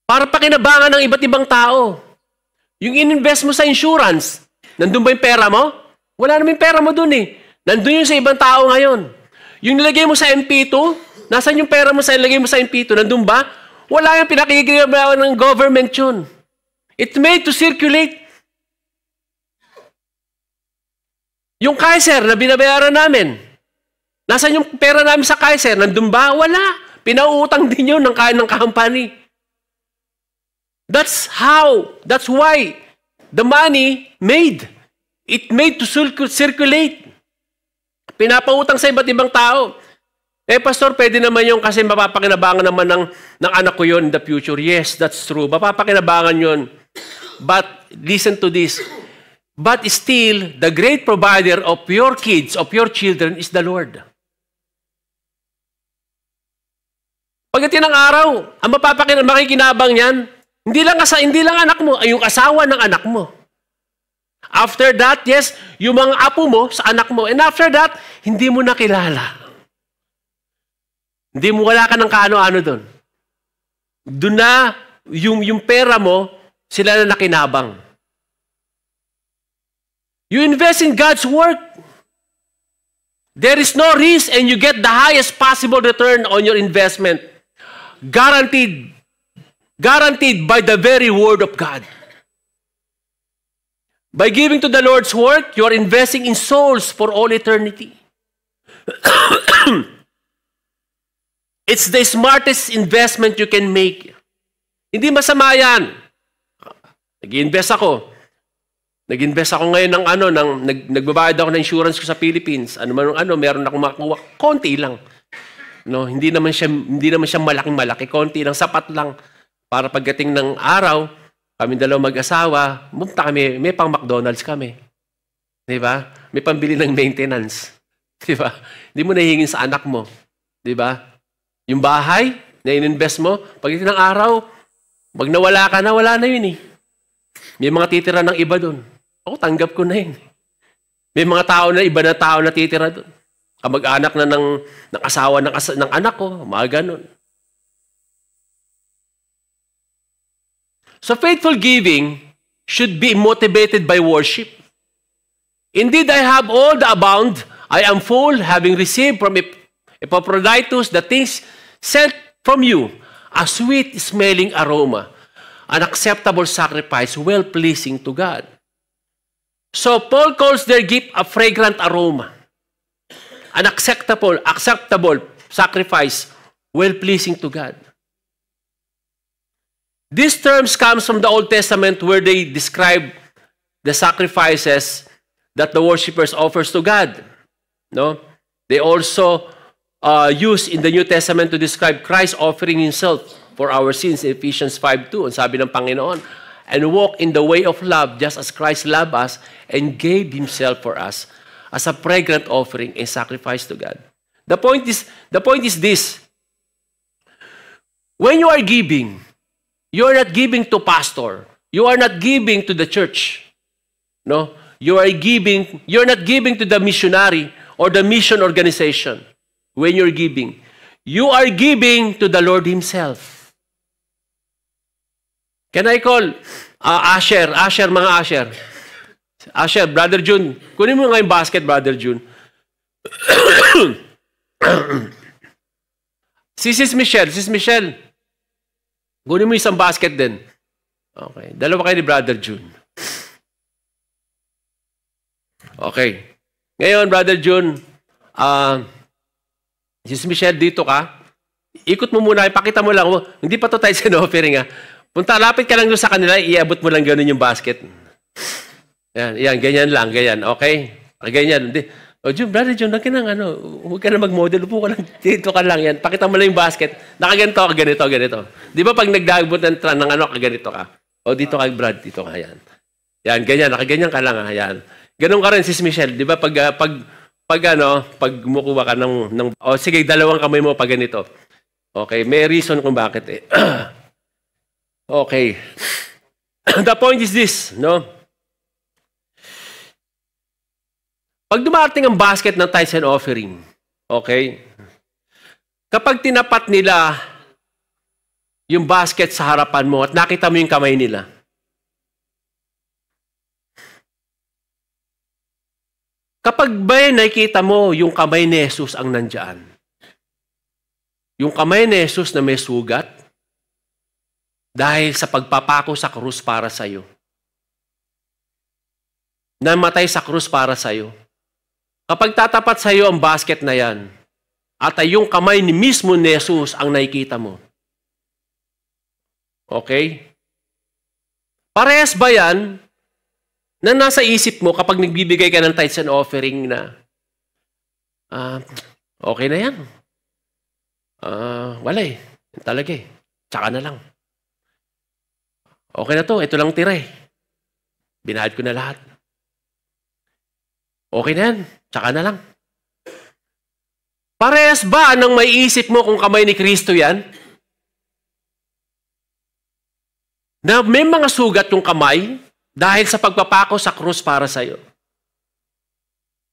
Para pakinabangan ng iba't ibang tao. Yung in-invest mo sa insurance, nandun ba yung pera mo? Wala naman yung pera mo dun eh. Nandun yung sa ibang tao ngayon. Yung nilagay mo sa MP2, nasan yung pera mo sa nilagay mo sa MP2? Nandun ba? Wala yung pinakikiginawa ng government yun. It's made to circulate. Yung Kaiser na binabayaran namin, nasan yung pera namin sa Kaiser? Nandun ba? Wala. Pinauutang din yun ng company. That's why the money it made to circulate. Pinapautang sa iba't ibang tao. Pastor, pwede naman yung kasi mapapakinabangan naman ng anak ko yun in the future. Yes, that's true. Mapapakinabangan yun. But, listen to this. But still, the great provider of your kids, of your children, is the Lord. Pagdating ng araw, ang makikinabang niyan, hindi lang anak mo, ay yung asawa ng anak mo. After that, yes, yung mga apo mo sa anak mo. And after that, hindi mo nakilala. Hindi mo wala ka ng kaano-ano doon. Doon na, yung pera mo, sila na nakinabang. You invest in God's work. There is no risk and you get the highest possible return on your investment. Guaranteed by the very word of God. By giving to the Lord's work, you are investing in souls for all eternity. It's the smartest investment you can make. Hindi masama yan. Nag-invest ako. Nag-invest ako ngayon nagbabayad ako ng insurance ko sa Philippines. Meron akong makuha. Konti lang. No, hindi naman siya malaking-malaki. Konti lang, sapat lang. Para pagdating ng araw, kami dalawa mag-asawa, pumunta kami, may pang McDonald's kami. Di ba? May pambili ng maintenance. Di ba? Hindi mo nahihingin sa anak mo. Di ba? Yung bahay na ininvest mo, pagdating ng araw, pag nawala ka na, wala na yun eh. May mga titira ng iba doon. Ako, tanggap ko na yun. May mga iba na tao na titira doon. Kamag-anak na ng asawa ng anak ko, mga ganun. So faithful giving should be motivated by worship. Indeed, I have all the abound. I am full, having received from Epaphroditus the things sent from you, a sweet-smelling aroma, an acceptable sacrifice, well-pleasing to God. So Paul calls their gift a fragrant aroma, an acceptable sacrifice, well-pleasing to God. These terms comes from the Old Testament where they describe the sacrifices that the worshippers offers to God. No? They also use in the New Testament to describe Christ offering Himself for our sins, Ephesians 5:2. Ang sabi ng Panginoon, and walk in the way of love just as Christ loved us and gave Himself for us as a fragrant offering and sacrifice to God. The point is this. When you are giving, you are not giving to pastor. You are not giving to the church. No? You're not giving to the missionary or the mission organization. When you're giving, you are giving to the Lord Himself. Can I call Asher, mga Asher? Asher, Brother June. Kunin mo nga yung basket, Brother June. Sis Michelle. Kunin mo isang basket din. Okay. Dalawa kayo ni Brother June. Okay. Ngayon, Brother June, Sis Michelle, dito ka. Ikot mo muna, ipakita mo lang. Hindi pa to tayo sa offering ha. Punta, lapit ka lang doon sa kanila, iabot mo lang gano'n yung basket. Yan, ganyan lang, ganyan. Okay? Ganyan. O, Brother June, huwag ka na mag-model. Upo ka lang, dito ka lang yan. Pakita mo lang yung basket. Nakaganito, ganito. Di ba pag nagdagbot ng kaganito ka? O, dito ka, Brad, dito ka, yan. Yan, ganyan, nakaganyan ka lang, ha, yan. Ganon ka rin, Sis Michelle. Di ba pag kumukuha ka ng sige, dalawang kamay mo pag ganito. Okay, may reason kung bakit eh. Okay. The point is this, no? Pag dumating ang basket ng tithes and offering, okay? Kapag tinapat nila yung basket sa harapan mo at nakita mo yung kamay nila, kapag ba nakikita mo yung kamay ni Jesus ang nandyan, yung kamay ni Jesus na may sugat, dahil sa pagpapako sa krus para sa iyo, namatay sa krus para sa iyo, kapag tatapat sa iyo ang basket na yan, at ay yung kamay ni mismo ni Jesus ang nakikita mo, okay? Parehas ba yan na nasa isip mo kapag nagbibigay ka ng tithes and offering na okay na yan. Wala eh. Talaga eh. Tsaka na lang. Okay na to. Ito lang tira eh. Binahad ko na lahat. Okay na yan. Tsaka na lang. Parehas ba nang may isip mo kung kamay ni Kristo yan? Na may mga sugat yung kamay dahil sa pagpapako sa krus para sa iyo.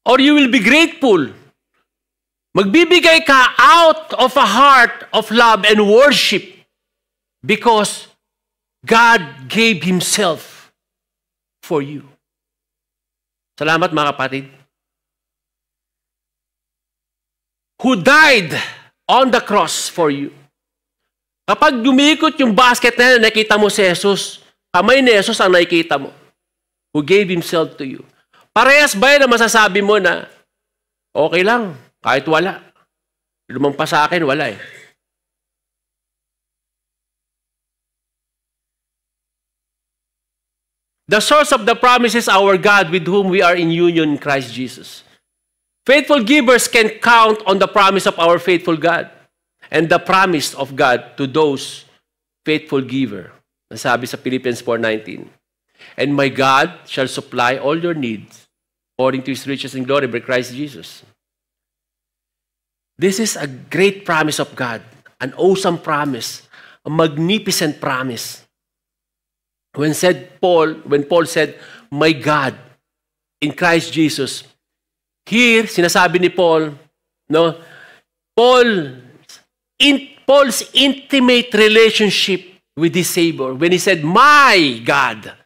Or you will be grateful. Magbibigay ka out of a heart of love and worship because God gave Himself for you. Salamat mga kapatid. Who died on the cross for you. Kapag dumikot yung basket na yan, nakita mo si Jesus, kamay ni Jesus ang nakikita mo. who gave Himself to you. Parehas ba yun na masasabi mo na, okay lang, kahit wala. Lumampas sa akin, wala eh. The source of the promise is our God with whom we are in union in Christ Jesus. Faithful givers can count on the promise of our faithful God and the promise of God to those faithful giver. Nasabi sa Philippians 4:19. And my God shall supply all your needs according to His riches in glory by Christ Jesus. This is a great promise of God, an awesome promise, a magnificent promise. When Paul said, my God, in Christ Jesus, here, sinasabi ni Paul, no, Paul's intimate relationship with his Savior, when he said, my God,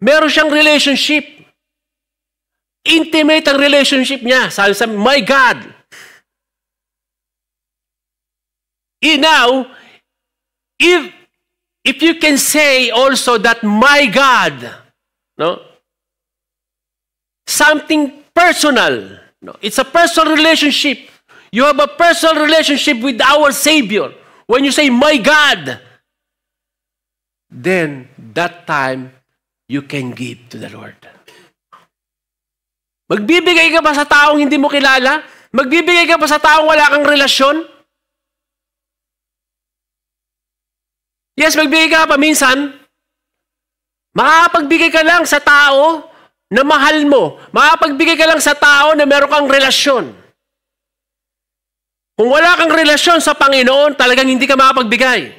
meron siyang relationship. Intimate ang relationship niya. Sabi sa my God. Now, if you can say also that my God, no, something personal, no, it's a personal relationship. You have a personal relationship with our Savior. When you say my God, then that time you can give to the Lord. Magbibigay ka ba sa taong hindi mo kilala? Magbibigay ka ba sa taong wala kang relasyon? Yes, magbigay ka pa minsan. Makapagbigay ka lang sa tao na mahal mo. Makapagbigay ka lang sa tao na meron kang relasyon. Kung wala kang relasyon sa Panginoon, talagang hindi ka makapagbigay.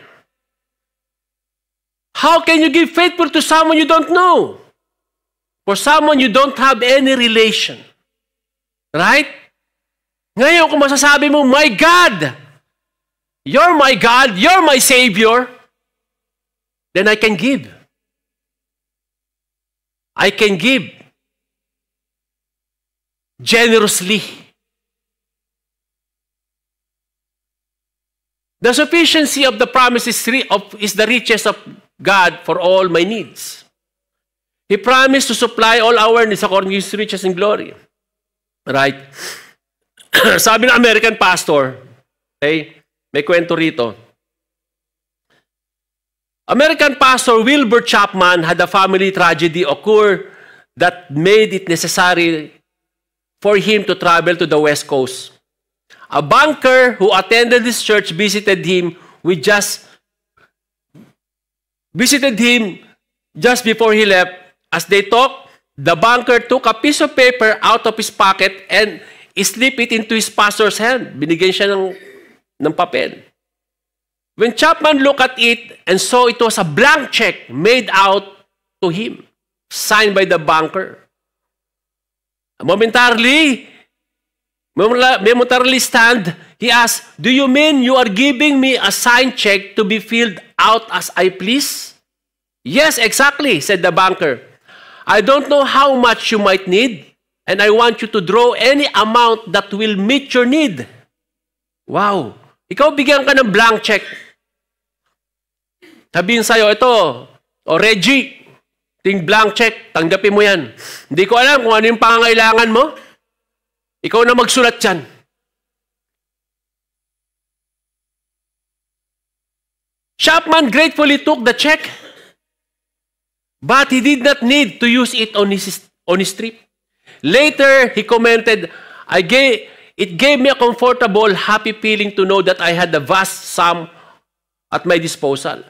How can you give faithful to someone you don't know? For someone you don't have any relation. Right? Ngayon, kung masasabi mo, my God, you're my Savior, then I can give. I can give generously. The sufficiency of the promise is the riches of God for all my needs. He promised to supply all our needs according to His riches and glory. Right? Sabi ng American pastor, okay, may kwento rito. American pastor Wilbur Chapman had a family tragedy occur that made it necessary for him to travel to the West Coast. A banker who attended this church visited him just before he left. As they talked, the banker took a piece of paper out of his pocket and slipped it into his pastor's hand. Binigyan siya ng papel. When Chapman looked at it and saw it was a blank check made out to him, signed by the banker. Momentarily stand, he asked, "Do you mean you are giving me a signed check to be filled out as I please?" "Yes, exactly," said the banker. "I don't know how much you might need, and I want you to draw any amount that will meet your need." Wow! Ikaw bigyan ka ng blank check. Sabihin sa'yo, ito, Reggie, ting blank check, tanggapin mo yan. Hindi ko alam kung ano yung pangangailangan mo. Ikaw na magsulat yan. Chapman gratefully took the check, but he did not need to use it on his trip. Later, he commented, "It gave me a comfortable, happy feeling to know that I had a vast sum at my disposal."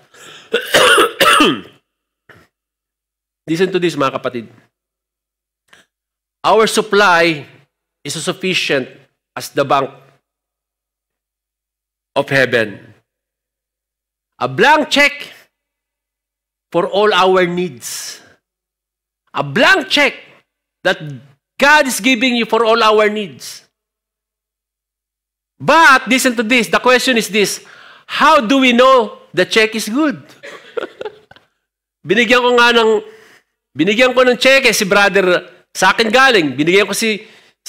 Listen to this, mga kapatid. Our supply is sufficient as the bank of heaven. A blank check for all our needs. A blank check that God is giving you for all our needs. But, listen to this, the question is this, how do we know the check is good? Binigyan ko ng cheque si brother, sa akin galing, binigyan ko si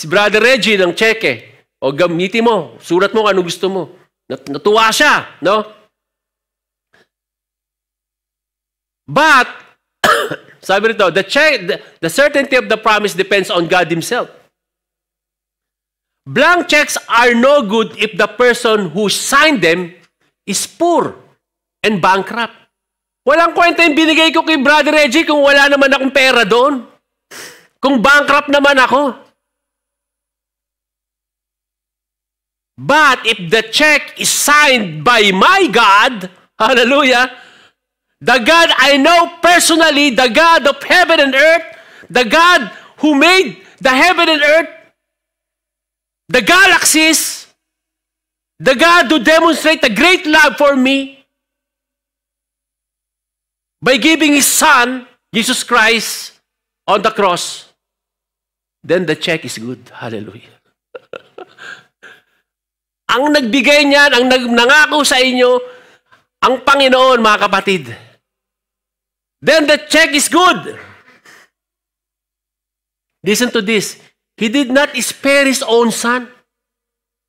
brother Reggie ng cheque. O gamitin mo, sulat mo kung ano gusto mo. Natuwa siya, no? But, Sabi rito, the certainty of the promise depends on God Himself. Blank checks are no good if the person who signed them is poor and bankrupt. Walang kwenta yung binigay ko kay Brother Reggie kung wala naman akong pera doon. Kung bankrupt naman ako. But if the check is signed by my God, hallelujah, the God I know personally, the God of heaven and earth, the God who made the heaven and earth, the galaxies, the God who demonstrates a great love for me by giving His Son, Jesus Christ, on the cross, then the check is good. Hallelujah. Ang nagbigay niyan, ang nangako sa inyo, ang Panginoon, mga kapatid. Then the check is good. Listen to this. He did not spare His own Son.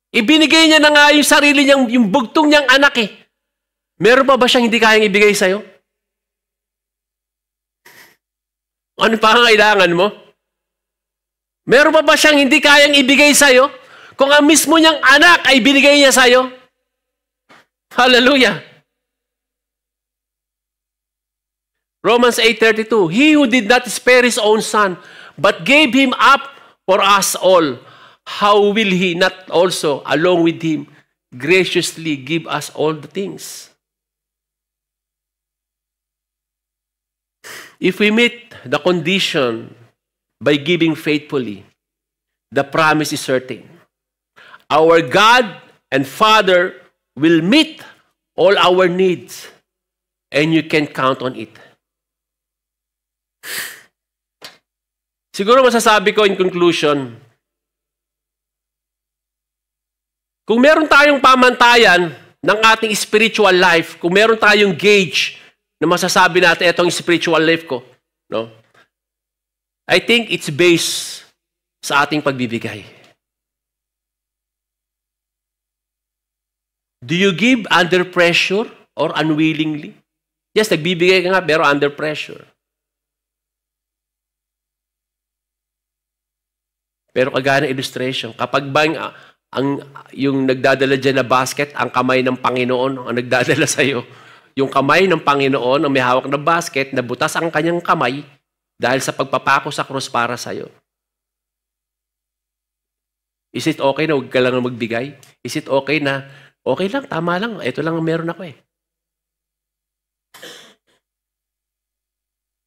Ibinigay niya na nga yung sarili niyang, yung bugtong niyang anak eh. Meron pa ba siyang hindi kayang ibigay sa'yo? Ano pa ang kailangan mo? Meron pa ba siyang hindi kayang ibigay sa'yo? Kung ang mismo niyang anak ay binigay niya sa'yo? Hallelujah! Romans 8:32, He who did not spare His own Son, but gave Him up for us all, how will He not also, along with Him, graciously give us all the things? If we meet the condition by giving faithfully, the promise is certain. Our God and Father will meet all our needs, and you can count on it. Siguro masasabi ko in conclusion, kung meron tayong pamantayan ng ating spiritual life, kung meron tayong gauge na masasabi natin, itong spiritual life ko, no? I think it's based sa ating pagbibigay. Do you give under pressure or unwillingly? Yes, nagbibigay ka nga, pero under pressure. Pero kagaya ng illustration, kapag bang yung nagdadala dyan na basket, ang kamay ng Panginoon ang nagdadala sa'yo, yung kamay ng Panginoon ang may hawak na basket, nabutas ang kanyang kamay dahil sa pagpapako sa krus para sa'yo. Is it okay na huwag ka lang magbigay? Is it okay na, okay lang, tama lang, ito lang ang meron ako eh.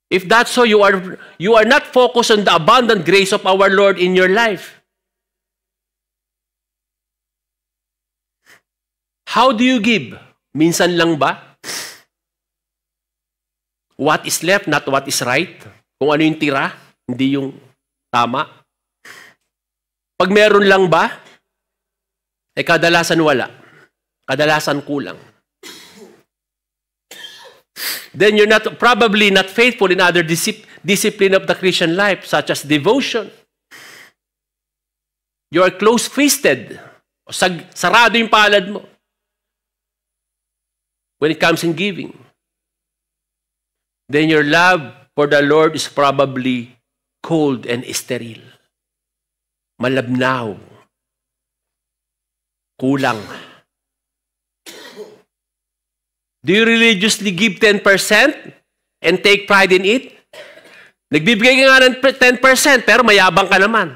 If that's so, you are not focused on the abundant grace of our Lord in your life. How do you give? Minsan lang ba? What is left, not what is right? Kung ano yung tira, hindi yung tama. Pag meron lang ba? Eh kadalasan wala. Kadalasan kulang. Then you're probably not faithful in other discipline of the Christian life, such as devotion. You are close-fisted. Sarado yung palad mo when it comes in giving. Then your love for the Lord is probably cold and sterile. Malabnaw. Kulang. Do you religiously give 10% and take pride in it? Nagbibigay ka nga ng 10%, pero mayabang ka naman.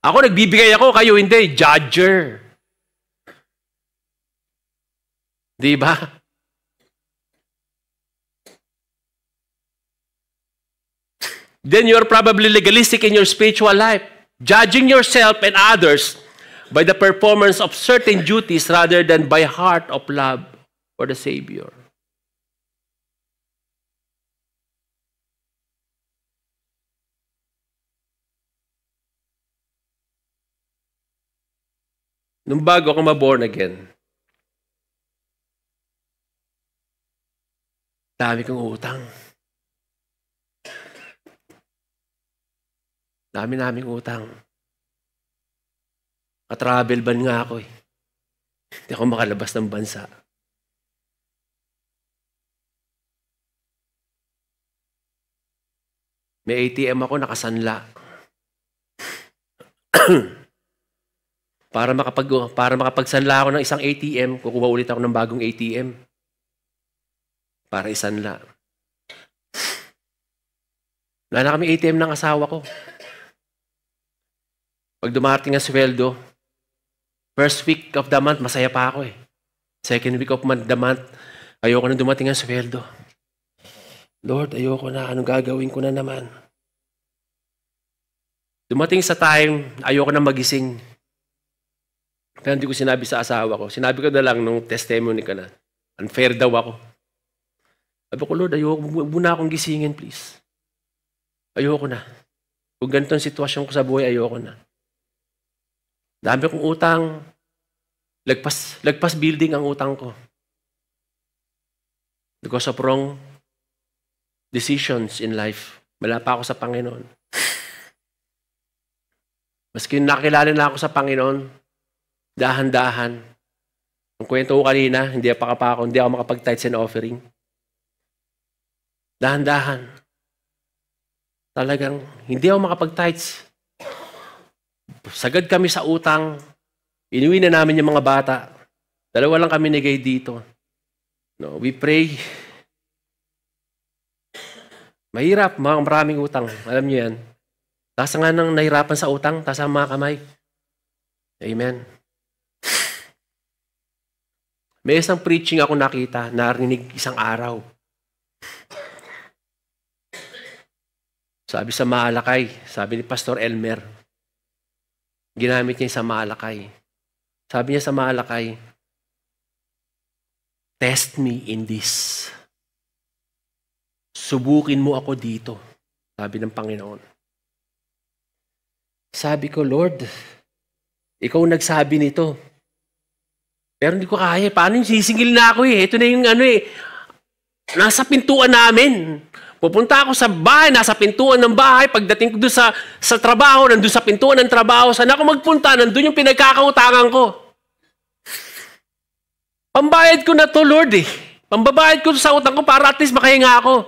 Ako, nagbibigay ako, kayo hindi. Judger. Di ba? Then you're probably legalistic in your spiritual life, judging yourself and others by the performance of certain duties rather than by heart of love for the Savior. Nung bago ako ma-born again, dami kong utang. Dami naming utang. Ka-travel ban nga ako eh. Hindi ako makalabas ng bansa. May ATM ako nakasanla. Para makapagsanla ako ng isang ATM, kukuha ulit ako ng bagong ATM. Para isanla. Wala na kami ATM ng asawa ko. Pag dumating ang sweldo, first week of the month, masaya pa ako eh. Second week of the month, ayoko na dumating ang sweldo. Lord, ayoko na. Anong gagawin ko na naman? Dumating sa time, ayoko na magising. Kaya hindi ko sinabi sa asawa ko. Sinabi ko na lang nung testimony ko na, unfair daw ako. Sabi ko, Lord, ayoko muna akong gisingin, please. Ayoko na. Kung ganito ang sitwasyon ko sa buhay, ayoko na. Dami kong utang. Lagpas building ang utang ko. Because of wrong decisions in life. Wala pa ako sa Panginoon. Maski nakilala na ako sa Panginoon, dahan-dahan. Ang kwento ko kanina, hindi ako makapag-tithes and offering. Dahan-dahan. Talagang, hindi ako makapag-tithes. Sagad kami sa utang. Inuwi na namin yung mga bata. Dalawa lang kami nigay dito. No, we pray. Mahirap, maraming utang. Alam niyo yan. Tasa nga nang nahirapan sa utang, tasa ang mga kamay. Amen. May isang preaching ako nakita, narinig isang araw. Sabi sa Malakay, sabi ni Pastor Elmer, ginamit niya sa Malakay. Sabi niya sa Malakay, test me in this. Subukin mo ako dito. Sabi ng Panginoon. Sabi ko, Lord, ikaw nagsabi nito. Pero hindi ko kaya. Paano yung sisingil na ako eh? Ito na yung nasa pintuan namin. Pupunta ako sa bahay, nasa pintuan ng bahay. Pagdating ko doon sa trabaho, nandun sa pintuan ng trabaho, saan ako magpunta? Nandun yung pinagkakautangan ko. Pambayad ko na to, Lord eh. Pambabayad ko sa utang ko para at least makahinga ako.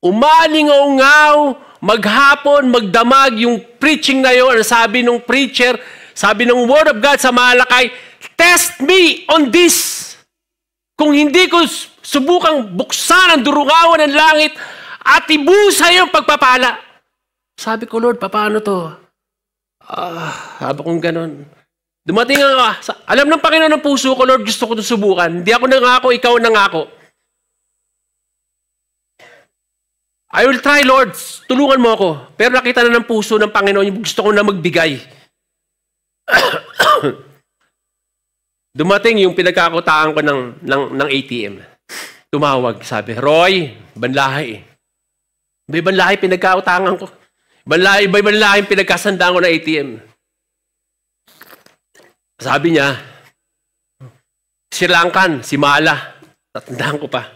Umalingaw-ngaw, maghapon, magdamag yung preaching na yun. Sabi ng preacher, sabi ng Word of God sa Malakay, test me on this. Kung hindi ko subukang buksan ang durungawan ng langit at ibusa yung pagpapala. Sabi ko, Lord, paano to? Sabi kong ganun. Dumating alam ng Panginoon ng puso ko, Lord, gusto ko itong subukan. Hindi ako nangako, ikaw nangako. I will try, Lord. Tulungan mo ako. Pero nakita na ng puso ng Panginoon, yung gusto ko na magbigay. Dumating yung pinagkakutaan ko ng ATM. Tumawag, sabi, Roy, banlahi. May banlahi pinagkautangan ko. Banlahi pinagkasandaan ko ng ATM. Sabi niya, Sri Lankan, si Mala. Tatandaan ko pa.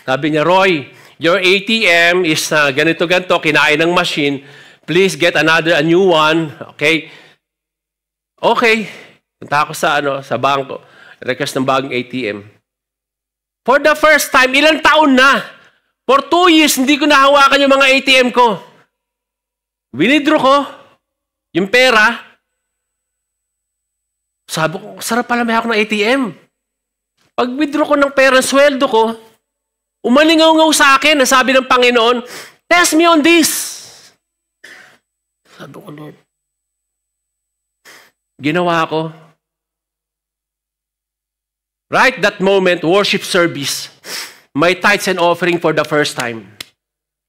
Sabi niya, Roy, your ATM is ganito-ganito, kinain ng machine. Please get a new one. Okay? Okay. Punta ako sa bangko. Request ng bagong ATM. For the first time, ilang taon na? For 2 years, hindi ko nahawakan yung mga ATM ko. Winidraw ko yung pera. Sabi ko, sarap pala may ako ng ATM. Pag withdraw ko ng pera, sweldo ko, umalingaw-ngaw sa akin, sabi ng Panginoon, test me on this. Sabi ko, Lord. Ginawa ko. Right that moment, worship service, my tithes and offering for the first time.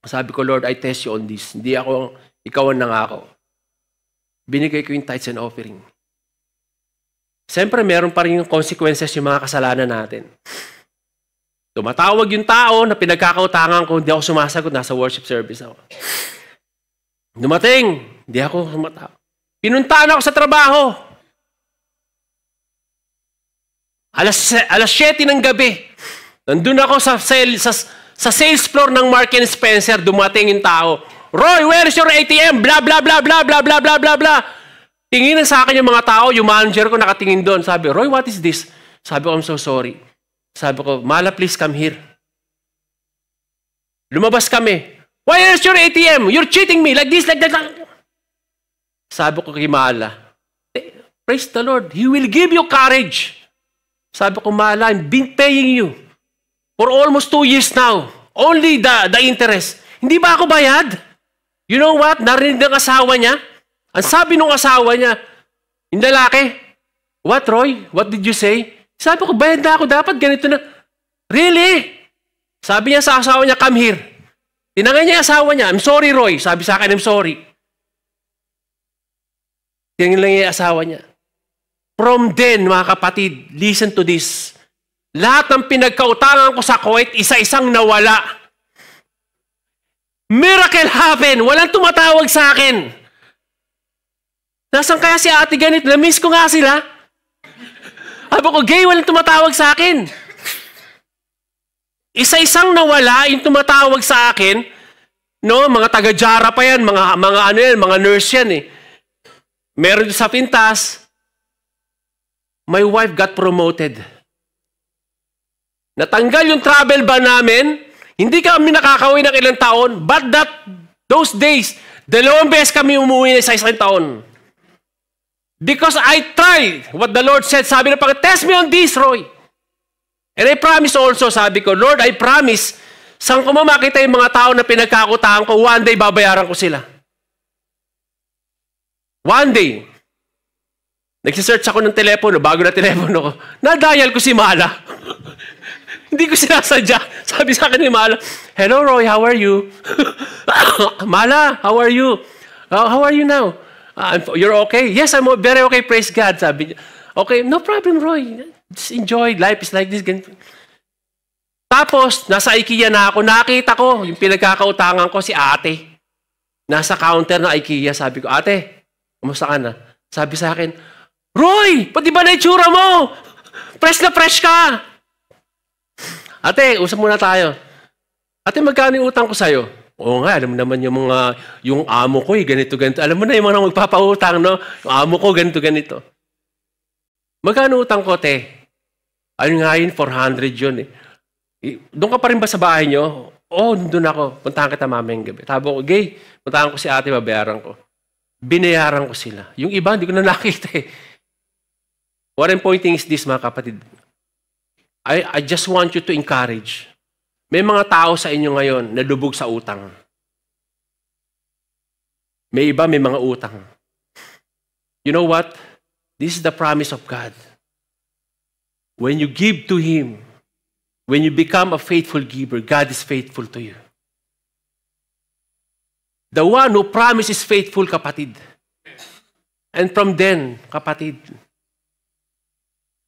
Sabi ko, Lord, I test you on this. Hindi ako, ikaw ang nangako. Binigay ko yung tithes and offering. Siyempre, meron pa rin yung consequences yung mga kasalanan natin. Tumatawag yung tao na pinagkakautangan ko, hindi ako sumasagot, nasa worship service ako. Dumating, hindi ako sumatawag. Pinuntaan ako sa trabaho. Alas 7 ng gabi. Nandun ako sa sales floor ng Mark & Spencer, dumating yung tao. Roy, where is your ATM? Blah, blah, blah, blah, blah, blah, blah, blah, blah. Tingin sa akin yung mga tao, yung manager ko nakatingin doon. Sabi, Roy, what is this? Sabi ko, I'm so sorry. Sabi ko, Mala, please come here. Lumabas kami. Why is your ATM? You're cheating me. Like this, like that. Sabi ko kay Mala, praise the Lord. He will give you courage. Sabi ko, Mala, I've been paying you for almost 2 years now. Only the interest. Hindi ba ako bayad? You know what? Narinig ng asawa niya. Ang sabi ng asawa niya, yung lalaki, what, Roy? What did you say? Sabi ko, bayad na ako. Dapat ganito na. Really? Sabi niya sa asawa niya, come here. Tinangay niya yung asawa niya, I'm sorry, Roy. Sabi sa akin, I'm sorry. Tingnan lang yung asawa niya. From then, mga kapatid, listen to this. Lahat ng pinagkautangan ko sa Kuwait, isa-isang nawala. Miracle happen. Walang tumatawag sa akin. Nasaan kaya si ate ganit? Namiss ko nga sila. Sabi ko, gay, walang tumatawag sa akin. Isa-isang nawala, yung tumatawag sa akin, no, mga taga-jara pa yan, mga ano yan, mga nurse yan eh. Meron sa pintas, my wife got promoted. Natanggal yung travel ban namin, hindi kami nakakauwi ng ilang taon, but those days, 2 beses kami umuwi sa isang taon. Because I tried what the Lord said. Sabi na test me on this, Roy. And I promise also, sabi ko, Lord, I promise, saan ko makita yung mga tao na pinagkakutaan ko, one day babayaran ko sila. One day. Nagsisearch ako ng telepono, bago na telepono ko. Na-dial ko si Mala. Hindi ko sinasadya. Sabi sa akin ni Mala, hello, Roy, how are you? Mala, how are you? How are you now? You're okay? Yes, I'm very okay, praise God. Sabi niya, okay, no problem, Roy. Just enjoy. Life is like this. Tapos, nasa IKEA na ako. Nakita ko, yung pinagkakautangan ko, si ate. Nasa counter na IKEA. Sabi ko, ate, kumusta ka na? Sabi sa akin, Roy, pati ba na itsura mo? Fresh na fresh ka. Ate, usap muna tayo. Ate, magkano yung utang ko sa'yo? Oo nga, alam mo naman yung amo ko, ganito. Alam mo na yung mga magpapautang, no? Yung amo ko, ganito. Magkano utang ko, te? Ayun nga yun, 400 yun eh. Doon ka pa rin ba sa bahay nyo? Oo, doon ako. Puntahan kita mamayang gabi. Sabi ko, gay, puntahan ko si ate, babayaran ko. Binayaran ko sila. Yung iba, hindi ko na nakita eh. What I'm pointing is this, mga kapatid. I just want you to encourage. May mga tao sa inyo ngayon na lubog sa utang. May iba, may mga utang. You know what? This is the promise of God. When you give to Him, when you become a faithful giver, God is faithful to you. The one who promises faithful, kapatid. And from then, kapatid,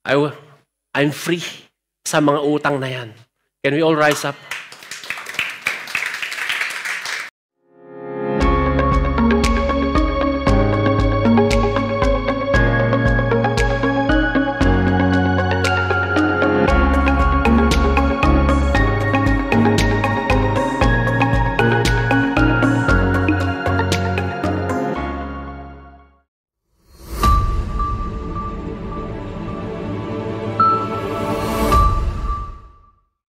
I'm free sa mga utang na yan. Can we all rise up?